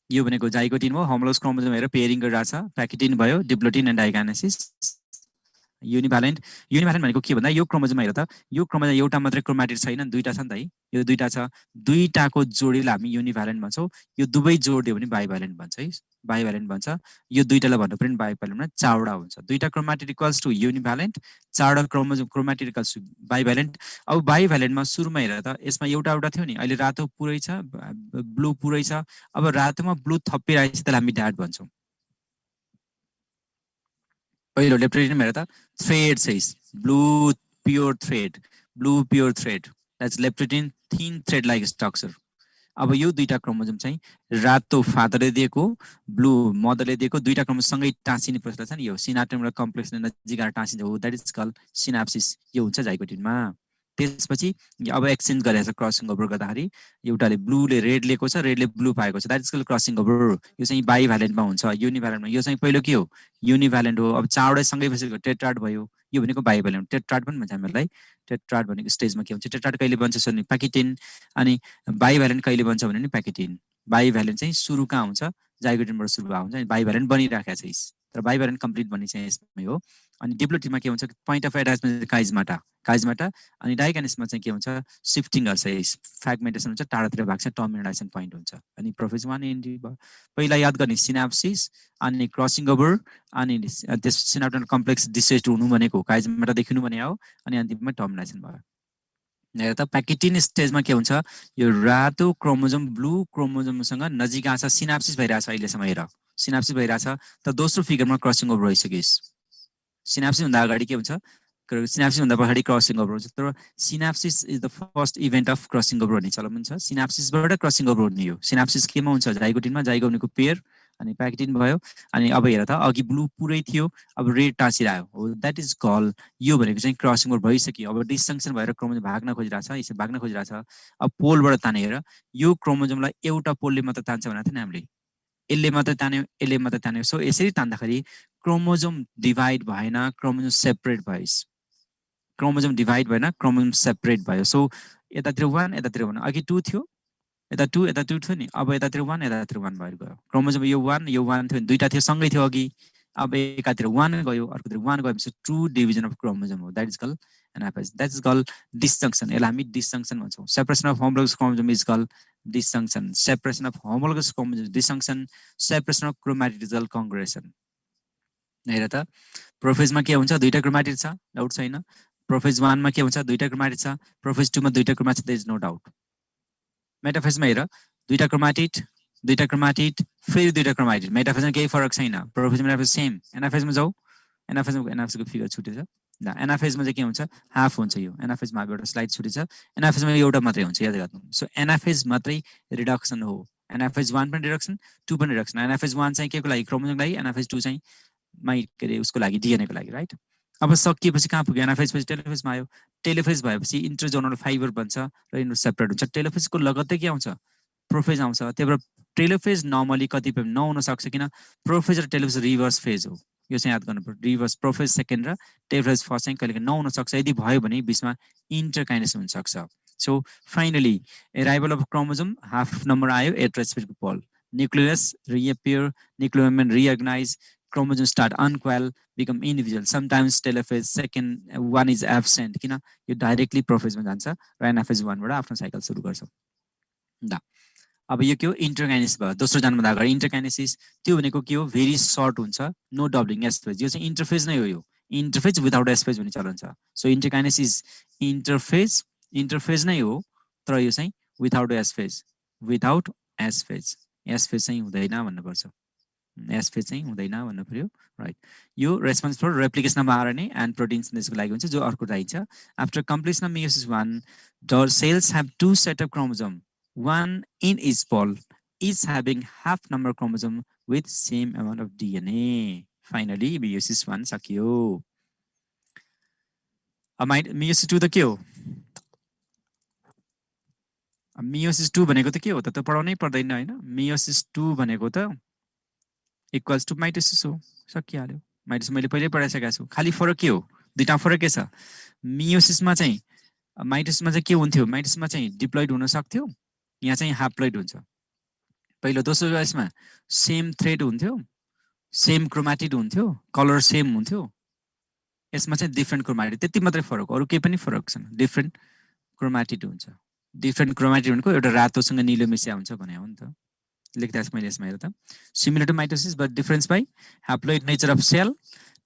यो भनेको जाइगोटिन हो, होमोलोगस क्रोमोजोम हेर पेयरिङ गरिरहेछ, प्याकेटिन भयो, डिप्लोटिन एन्ड डाइकाइनेसिस। युनिभ्यालेन्ट, युनिभ्यालेन्ट भनेको के भन्दा, यो क्रोमोजोम हेर त, यो क्रोमोजोम एउटा मात्रै क्रोमाटिड छैन, दुईटा छ नि त है, यो दुईटा छ, दुईटाको जोडीलाई हामी युनिभ्यालेन्ट भन्छौँ। यो दुवै जोडियो भने बाइभ्यालेन्ट भन्छ है, बाइभ्यालेन्ट भन्छ। यो दुईटालाई भन्नु पर्ने बाइभ्यालेन्टमा 4वटा हुन्छ, दुईटा क्रोमाटिड इक्वल्स टु युनिभ्यालेन्ट, 4वटा chromosome chromatid equals to bivalent. अब बाइभ्यालेन्टमा सुरुमा हेर त, यसमा एउटा एउटा थियो नि, अहिले रातो पुरै छ, ब्लू पुरै छ। अब रातोमा ब्लू थपिरहेपछि त्यसलाई हामी ड्याट भन्छौँ। पहिलो लेप्टोटिनमा हेर त, थ्रेड छ, blue pure thread, blue pure thread, that's leptotene, thin thread like structure. अब यो दुईटा क्रोमोजोम चाहिँ रातो फादरले दिएको, ब्लू मदरले दिएको, दुईटा क्रोमोजोम सँगै टाँसिने प्रक्रिया छ नि, यो सिनाप्टिक कम्प्लेक्स नजिक आएर टाँसिन्छ, हो द्याट इज कल्ड सिनाप्सिस। यो हुन्छ जाइगोटिनमा। त्यसपछि अब एक्सचेन्ज गरेको छ, क्रसिङ ओभर गर्दाखेरि एउटाले ब्लूले रेड लिएको छ, रेडले ब्लू पाएको छ, that is called crossing over. यो चाहिँ बाइभ्यालेन्टमा हुन्छ, युनिभ्यालेन्टमा यो चाहिँ पहिलो के हो, युनिभ्यालेन्ट हो। अब 4वटै सँगै बसेको टेट्राड भयो, यो भनेको बाइभ्यालेन्ट, टेट्राड पनि भन्छ हामीलाई। टेट्राड भनेको स्टेजमा के हुन्छ, टेट्राड कहिले बन्छ भने प्याकेटिन, अनि बाइभ्यालेन्ट कहिले बन्छ भने नि प्याकेटिन। बाइभ्यालेन्ट चाहिँ सुरु कहाँ हुन्छ, जाइगोटिनबाट सुरु भएको हुन्छ, बाइभ्यालेन्ट बनिराखेको छ। तर बाइभेरिएन्ट कम्प्लिट भन्ने चाहिँ यसमै हो अनि डिप्लोटिकमा के हुन्छ पोइन्ट अफ एट्याचमेन्ट काइजमाटा अनि डाइकाइनेसिसमा चाहिँ के हुन्छ शिफ्टिङ गर्छ फ्र्यागमेन्टेसन हुन्छ टाढातिर भाग्छ टर्मिनेसन पोइन्ट हुन्छ अनि प्रोफेज 1 एन्डी पहिला याद गर्ने सिनाप्सिस अनि क्रसिङ ओभर अनि त्यस सिनाप्टोन कम्प्लेक्स डिसेट हुनु भनेको काइजमाटा देखिनु भने हो अनि अन्तिममा टर्मिनेसन भयो हेर त प्याकेटिन स्टेजमा के हुन्छ यो रातो क्रोमोजोम ब्लू क्रोमोजोमसँग नजिक आछ सिनाप्सिस भइरहेछ अहिलेसम्म हेर सिनाप्सिस भइरहेछ त दोस्रो फिगरमा क्रसिङ ओभर भइसक्योस् सिनाप्सिस भन्दा अगाडि के हुन्छ सिनाप्सिस भन्दा पछाडि क्रसिङ ओभर हुन्छ तर synapses is the first event of crossing over भन्ने चलन छ सिनाप्सिसबाट क्रसिङ ओभर हुने हो सिनाप्सिस केमा हुन्छ जाइगोटिनमा जाइगोनिको पेयर अनि प्याकेटिन भयो अनि अब हेर त अघि ब्लू पुरै थियो अब रेड टाँसिरह्यो हो द्याट इज कल यो भनेको चाहिँ क्रसिङ ओभर भइसक्यो अब डिसजङ्सन भएर क्रोमोजोम भाग्न खोजिरहेछ यसरी भाग्न खोजिरहेछ अब पोलबाट ताने हेर यो क्रोमोजोमलाई एउटा पोलले मात्र तान्छ भनेको थिएन हामीले यसले मात्रै तान्यो सो यसरी तान्दाखेरि क्रोमोजोम डिभाइड भएन क्रोमोजोम सेपरेट भइस क्रोमोजोम डिभाइड भएन क्रोमोजोम सेपरेट भयो सो यतातिर 1 यतातिर 1 अघि 2 थियो यता 2 थियो नि अब यतातिर 1 यतातिर 1 भएर गयो क्रोमोजोम यो 1 थियो दुईटा थियो सँगै थियो अघि अब एकातिर 1 गयो अर्कोतिर 1 गएपछि ट्रु डिभिजन अफ क्रोमोजोम हो that is call anaphase that is call disjunction यसलाई हामी डिसजङ्सन भन्छौँ separation of homologous chromosome is call disjunction separation of homologous chromosome disjunction separation of chromatid is call congression हेर त प्रोफेजमा के हुन्छ दुईटा chromatid छ डाउट छैन प्रोफेज 1 मा के हुन्छ दुईटा क्रोमाटिड छ प्रोफेज 2 मा दुईटा chromatid there is no doubt मेटाफेजमा हेर दुईटा क्रोमाटिड फेरि दुईटा क्रोमाटिड मेटाफेजमा केही फरक छैन प्रोफेज मेटाफेज सेम एनाफेजमा जाऊ एनाफेजको फिगर छुटेछ ल एनाफेजमा चाहिँ के हुन्छ हाफ हुन्छ यो एनाफेजमा एउटा स्लाइड छुटेछ एनाफेजमा एउटा मात्रै हुन्छ याद गर्नु सो एनाफेज मात्रै रिडक्सन हो एनाफेज 1 पनि रिडक्सन 2 पनि रिडक्सन एनाफेज 1 चाहिँ केको लागि क्रोमोजोमको लागि एनाफेज 2 चाहिँ के अरे उसको लागि डिएनएको लागि राइट अब सकिएपछि कहाँ पुग्यो एनाफेज पछि टेलोफेजमा आयो टेलोफेज भएपछि इन्टरजोनल फाइबर बन्छ र यिनीहरू सेपरेट हुन्छ टेलोफेजको लगत्तै के आउँछ प्रोफेज आउँछ त्यही भएर टेलोफेज नर्मली कतिपय नहुन सक्छ किन प्रोफेज र टेलोफेज रिभर्स फेज हो यो चाहिँ याद गर्नु पर्यो रिभर्स प्रोफेज सेकेन्ड र टेलोफेज फर्स्ट चाहिँ कहिले नहुन सक्छ यदि भयो भने बिचमा इन्टरकाइनेस हुन सक्छ so finally arrival of chromosome half number आयो एट्रेसफिडको पोल nucleus रिएपियर न्यूक्लियोमेन रिअर्गनाइज chromosome start uncoil become individual sometimes telophase second one is absent किन यो डाइरेक्टली प्रोफेज मा जान्छ र एनाफेज 1 बाट आफ्नो साइकल सुरु गर्छ ल अब यो के हो इन्टरकाइनेसिस भयो दोस्रो जन्मदा अगाडि इन्टरकाइनेसिस त्यो भनेको के हो भेरी सर्ट हुन्छ नो डबलिङ एस फेज यो चाहिँ इन्टरफेज नै हो यो इन्टरफेज विदाउट एस फेज भन्ने चलन छ सो इन्टरकाइनेसिस इन्टरफेज नै हो तर यो चाहिँ विदाउट एस फेज चाहिँ हुँदैन भन्नुपर्छ एस फेज चाहिँ हुँदैन भन्नु पर्यो राइट यो response for replication of RNA and protein सिन्थेसिसको लागि हुन्छ जो अर्को चाहिन्छ after completion of meiosis 1 the cells have two set of chromosome one in each pole each having half number chromosome with same amount of DNA finally meiosis 1 सकियो अब meiosis 2 त के हो meiosis 2 भनेको त के हो त पढाउनै पर्दैन हैन meiosis 2 भनेको त इक्वल्स टु माइटोसिस हो सकिहाल्यो माइटोसिस मैले पहिल्यै पढाइसकेको छु खाली फरक के हो दुईटा फरक के छ मियोसिसमा चाहिँ माइटोसिसमा चाहिँ के हुन्थ्यो माइटोसिसमा चाहिँ डिप्लोइड हुन सक्थ्यो यहाँ चाहिँ हाप्लोइड हुन्छ पहिलो दोस्रो यसमा सेम थ्रेड हुन्थ्यो सेम क्रोमाटिड हुन्थ्यो कलर सेम हुन्थ्यो यसमा चाहिँ डिफरेन्ट क्रोमाटिड त्यति मात्रै फरक अरु केही पनि फरक छैन डिफरेन्ट क्रोमाटिड हुन्छ डिफरेन्ट क्रोमाटिड भनेको एउटा रातोसँग निलो मिसिया हुन्छ भने हो नि त लेख्दा मैले यसमा हेर त similar to mitosis but difference by haploid nature of cell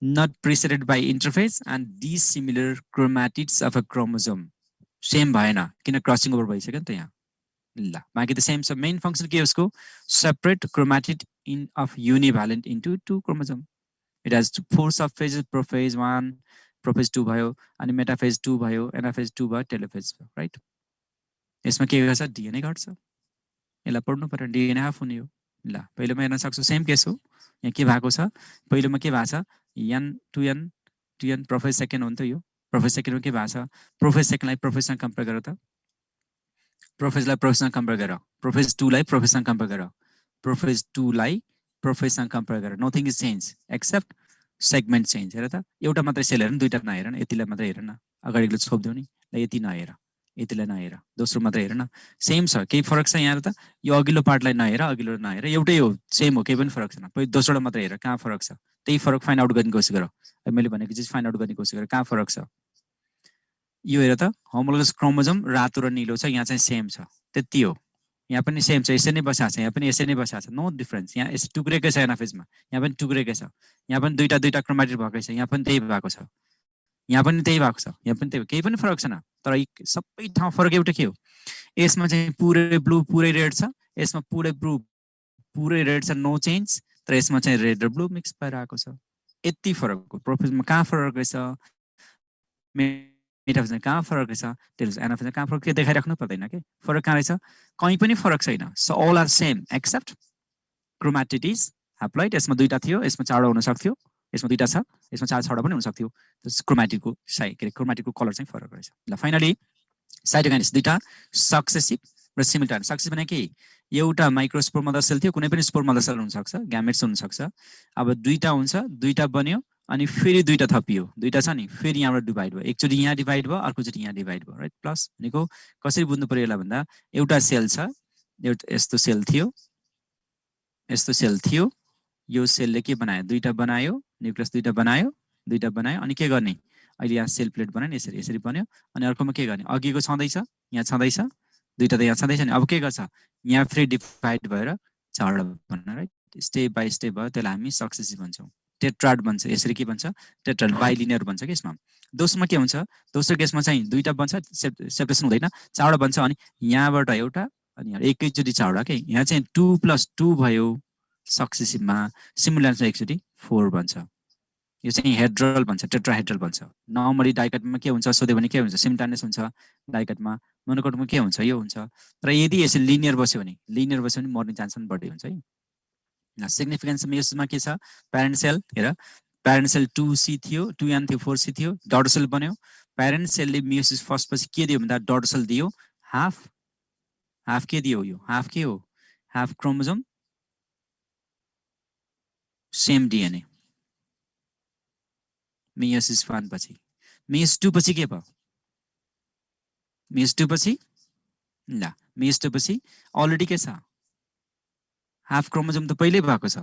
not preceded by interphase and dissimilar chromatids of a chromosome same भएन किन क्रसिङ ओभर भइसक्यो नि त यहाँ ल बाँकी त सेम छ मेन फंक्सन के हो उसको separate chromatid in of univalent into 2 chromosome it has 4 sub phases prophase 1 prophase 2 भयो अनि मेटाफेज 2 भयो एनाफेज 2 भयो टेलोफेज भयो राइट यसमा के गर्छ डीएनए घट्छ यसलाई पढ्नु पर्यो डीएनए हाफ हुने हो ल पहिलोमा हेर्न सक्छौ सेम केस हो यहाँ के भएको छ पहिलोमा के भएको छ n to n prophase second हो नि त यो प्रोफेज सेकेन्डमा के भएको छ प्रोफेज सेकेन्डलाई प्रोफेजसँग कम्पेयर गर त प्रोफेजलाई प्रोफेजसँग कम्पेयर गर प्रोफेज 2 लाई प्रोफेजसँग कम्पेयर गर प्रोफेज 2 लाई प्रोफेजसँग कम्पेयर गर nothing is change except segment change हेर त एउटा मात्रै सेल हेर न दुईटा नहेर न यतिलाई मात्रै हेर न अगाडिको छोप्दियौ नि ल यति नहेर यतिलाई नहेर दोस्रो मात्रै हेर न सेम छ केही फरक छ यहाँ त यो अघिल्लो पार्टलाई नहेर अघिल्लो नहेर एउटै हो सेम हो केही पनि फरक छैन पहिलो दोस्रोलाई मात्रै हेर कहाँ फरक छ त्यही फरक फाइन्ड आउट गर्ने कोसिस गर। मैले भनेको चिज फाइन्ड आउट गर्ने कोसिस गर, कहाँ फरक छ। यो हेर त, होमोलोगस क्रोमोजोम रातो र निलो छ, यहाँ चाहिँ सेम छ, त्यति हो। यहाँ पनि सेम छ, यसै नै बसाएको छ, यहाँ पनि यसै नै बसाएको छ, नो डिफरेन्स। यहाँ यसो टुक्रेकै छ एनाफेजमा, यहाँ पनि टुक्रेकै छ, यहाँ पनि दुईटा क्रोमाटिड भएकै छ, यहाँ पनि त्यही भएको छ, यहाँ पनि त्यही भएको छ, यहाँ पनि त्यही, केही पनि फरक छैन। तर सबै ठाउँ फरक एउटा के हो, यसमा चाहिँ पुरै ब्लू पुरै रेड छ, यसमा पुरै ब्लू पुरै रेड छ, नो चेन्ज। तर यसमा चाहिँ रेड र ब्लू मिक्स भएर आएको छ, यति फरक हो। प्रोफेजमा कहाँ फरक रहेछ, मेटाफेजमा कहाँ फरक रहेछ, एनाफेजमा कहाँ फरक, त्यो देखाइराख्नु पर्दैन के, फरक कहाँ रहेछ, कहीँ पनि फरक छैन। So all are same except chromatid haploid. यसमा दुईटा थियो, यसमा चारवटा हुन सक्थ्यो, यसमा दुईटा छ, यसमा चारवटा पनि हुन सक्थ्यो। क्रोमाटिडको क्रोमाटिडको कलर चाहिँ फरक रहेछ। ल फाइनली साइटोकाइनेसिस दुईटा सक्सेसिभ र सिमिल्टेनियस। सक्सेसिभ भने के, एउटा माइक्रोस्पोर मदर सेल थियो, कुनै पनि स्पोर मदर सेल हुनसक्छ, ग्यामेट्स हुनसक्छ। अब दुईटा हुन्छ, दुईटा बन्यो, अनि फेरि दुईटा थपियो, दुईटा छ नि, फेरि यहाँबाट डिभाइड भयो, एकचोटि यहाँ डिभाइड भयो, अर्कोचोटि यहाँ डिभाइड भयो, राइट। प्लस भनेको कसरी बुझ्नु पर्यो यसलाई भन्दा, एउटा सेल छ, एउटा यस्तो सेल थियो, यस्तो सेल थियो, यो सेलले के बनायो, दुईटा बनायो, न्युक्लियस दुईटा बनायो, अनि के गर्ने, अहिले यहाँ सेल प्लेट बनायो नि, यसरी यसरी बन्यो, अनि अर्कोमा के गर्ने, अघिको छँदैछ, यहाँ छँदैछ, दुईटा त यहाँ छँदैछ नि, अब के गर्छ, यहाँ फेरि डिभाइड भएर चारवटा बन्न, राइट। स्टेप बाई स्टेप भयो, त्यसलाई हामी सक्सेसिभ भन्छौँ। टेट्राड बन्छ, यसरी के भन्छ, टेट्राड, बाइलिनियर भन्छ कि यसमा। दोस्रोमा के हुन्छ, दोस्रो केसमा चाहिँ दुईटा बन्छ, सेपरेसन हुँदैन, चारवटा बन्छ, अनि यहाँबाट एउटा, अनि एकैचोटि चारवटा के, यहाँ चाहिँ 2 + 2 भयो सक्सेसिभमा, सिमुलेन्समा एकचोटि 4 बन्छ। यो चाहिँ हेड्रल भन्छ, टेट्राहेड्रल भन्छ। नर्मली डाइकटमा के हुन्छ सोध्यो भने के हुन्छ, सिमल्टेनियस हुन्छ, डाइकटमा मोनोकोटमा के हुन्छ, यो हुन्छ। तर यदि यसरी लिनियर बस्यो भने मर्ने चान्स पनि बढी हुन्छ है। सिग्निफिकेन्स मेयोसिसमा के छ, प्यारेन्ट सेल हेर, प्यारेन्ट सेल 2C थियो, 2N थियो, 4C थियो, डटर सेल बन्यो। प्यारेन्ट सेलले मेयोसिस फर्स्ट पछि के दियो भन्दा डटर सेल दियो, हाफ के दियो, यो हाफ के हो, half chromosome same DNA. Meiosis 1 पछि, मेयोसिस 2 पछि के भयो, मेयोसिस 2 पछि ल, मेयोसिस 2 पछि अलरेडी के छ, हाफ क्रोमोजोम त पहिल्यै भएको छ,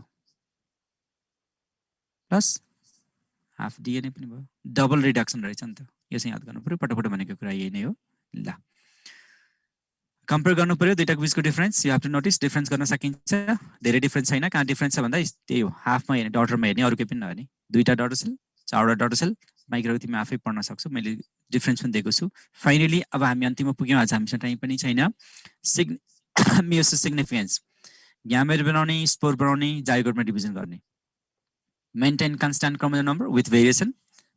प्लस हाफ डिएनए पनि भयो, डबल रिडक्सन रहेछ नि त। यो चाहिँ याद गर्नु पर्यो, पटपट भनेको कुरा यही नै हो। ल कम्पेयर गर्नु पर्यो दुईटाको बिचको difference, you have to notice difference गर्न सकिन्छ, धेरै डिफरेन्स छैन। कहाँ डिफरेन्स छ भन्दा त्यही हो, हाफमा हेर्ने, डटरमा हेर्ने, अरू केही पनि नहेर्ने। दुईटा डटर सेल, चारवटा डटर सेल, माइक्रो तिमी आफै पढ्न सक्छौ, मैले डिफरेन्स पनि दिएको छु। फाइनली अब हामी अन्तिममा पुग्यौँ, आज हामीसँग टाइम पनि छैन। मेयोसिस सिग्निफिकेन्स, ग्यामेट बनाउने, स्पोर बनाउने, जाइगोटमा डिभिजन गर्ने, maintain constant chromosome number with variation.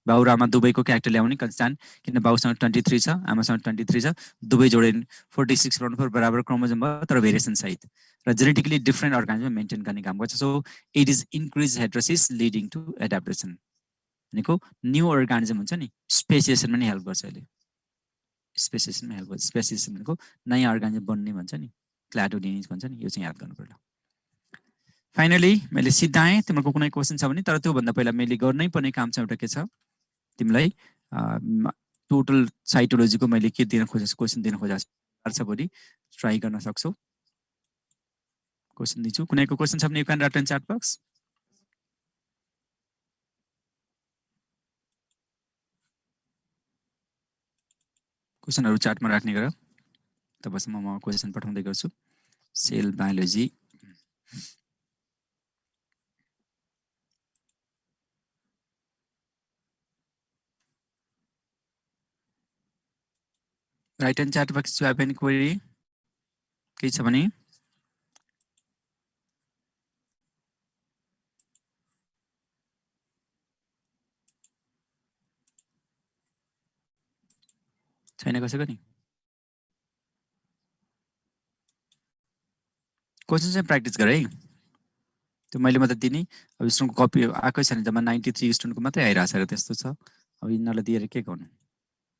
बाउ र आमा दुवैको क्यारेक्टर ल्याउने कन्स्ट्यान्ट, किन बाउसँग 23 छ, आमासँग 23 छ, दुवै जोडेर 46 बनाउनु पर्यो, बराबर क्रोमोजोम भयो तर भेरिएसन सहित, र जेनेटिकली डिफ्रेन्ट अर्गानिजम मेन्टेन गर्ने काम गर्छ। So it is increase heterosis leading to adaptation. भनेको न्यू अर्गानिजम हुन्छ नि, स्पेसिएसन पनि हेल्प गर्छ, यसले स्पेसिएसनमा हेल्प गर्छ। स्पेसिएसन भनेको नयाँ अर्गानिजम बन्ने भन्छ नि, क्लाडोडिनिज भन्छ नि, यो चाहिँ याद गर्नु पर्यो। फाइनली मैले सिधाएँ, तिम्रो कुनै क्वेसन छ भने, तर त्योभन्दा पहिला मैले गर्नै पर्ने काम चाहिँ एउटा के छ, तिमीलाई टोटल साइटोलोजीको मैले के दिन खोजेको, क्वेसन दिन खोजेको छ, भोलि ट्राई गर्न सक्छौ। क्वेसन दिन्छु, कुनैको क्वेसन छ भने you can write in chat box. क्वेसनहरू च्याटमा राख्ने गर, तबसम्म म क्वेसन पठाउँदै गर्छु। Cell biology write in chat box, you have any query, केही छ भने। छैन कसैको नि, क्वेसन चाहिँ प्र्याक्टिस गर है। त्यो मैले मात्रै दिने, अब स्टुडेन्टको कपी आएकै छैन, जम्मा 93 स्टुडेन्टको मात्रै आइरहेको छ र त्यस्तो छ। अब यिनीहरूलाई दिएर के गर्नु।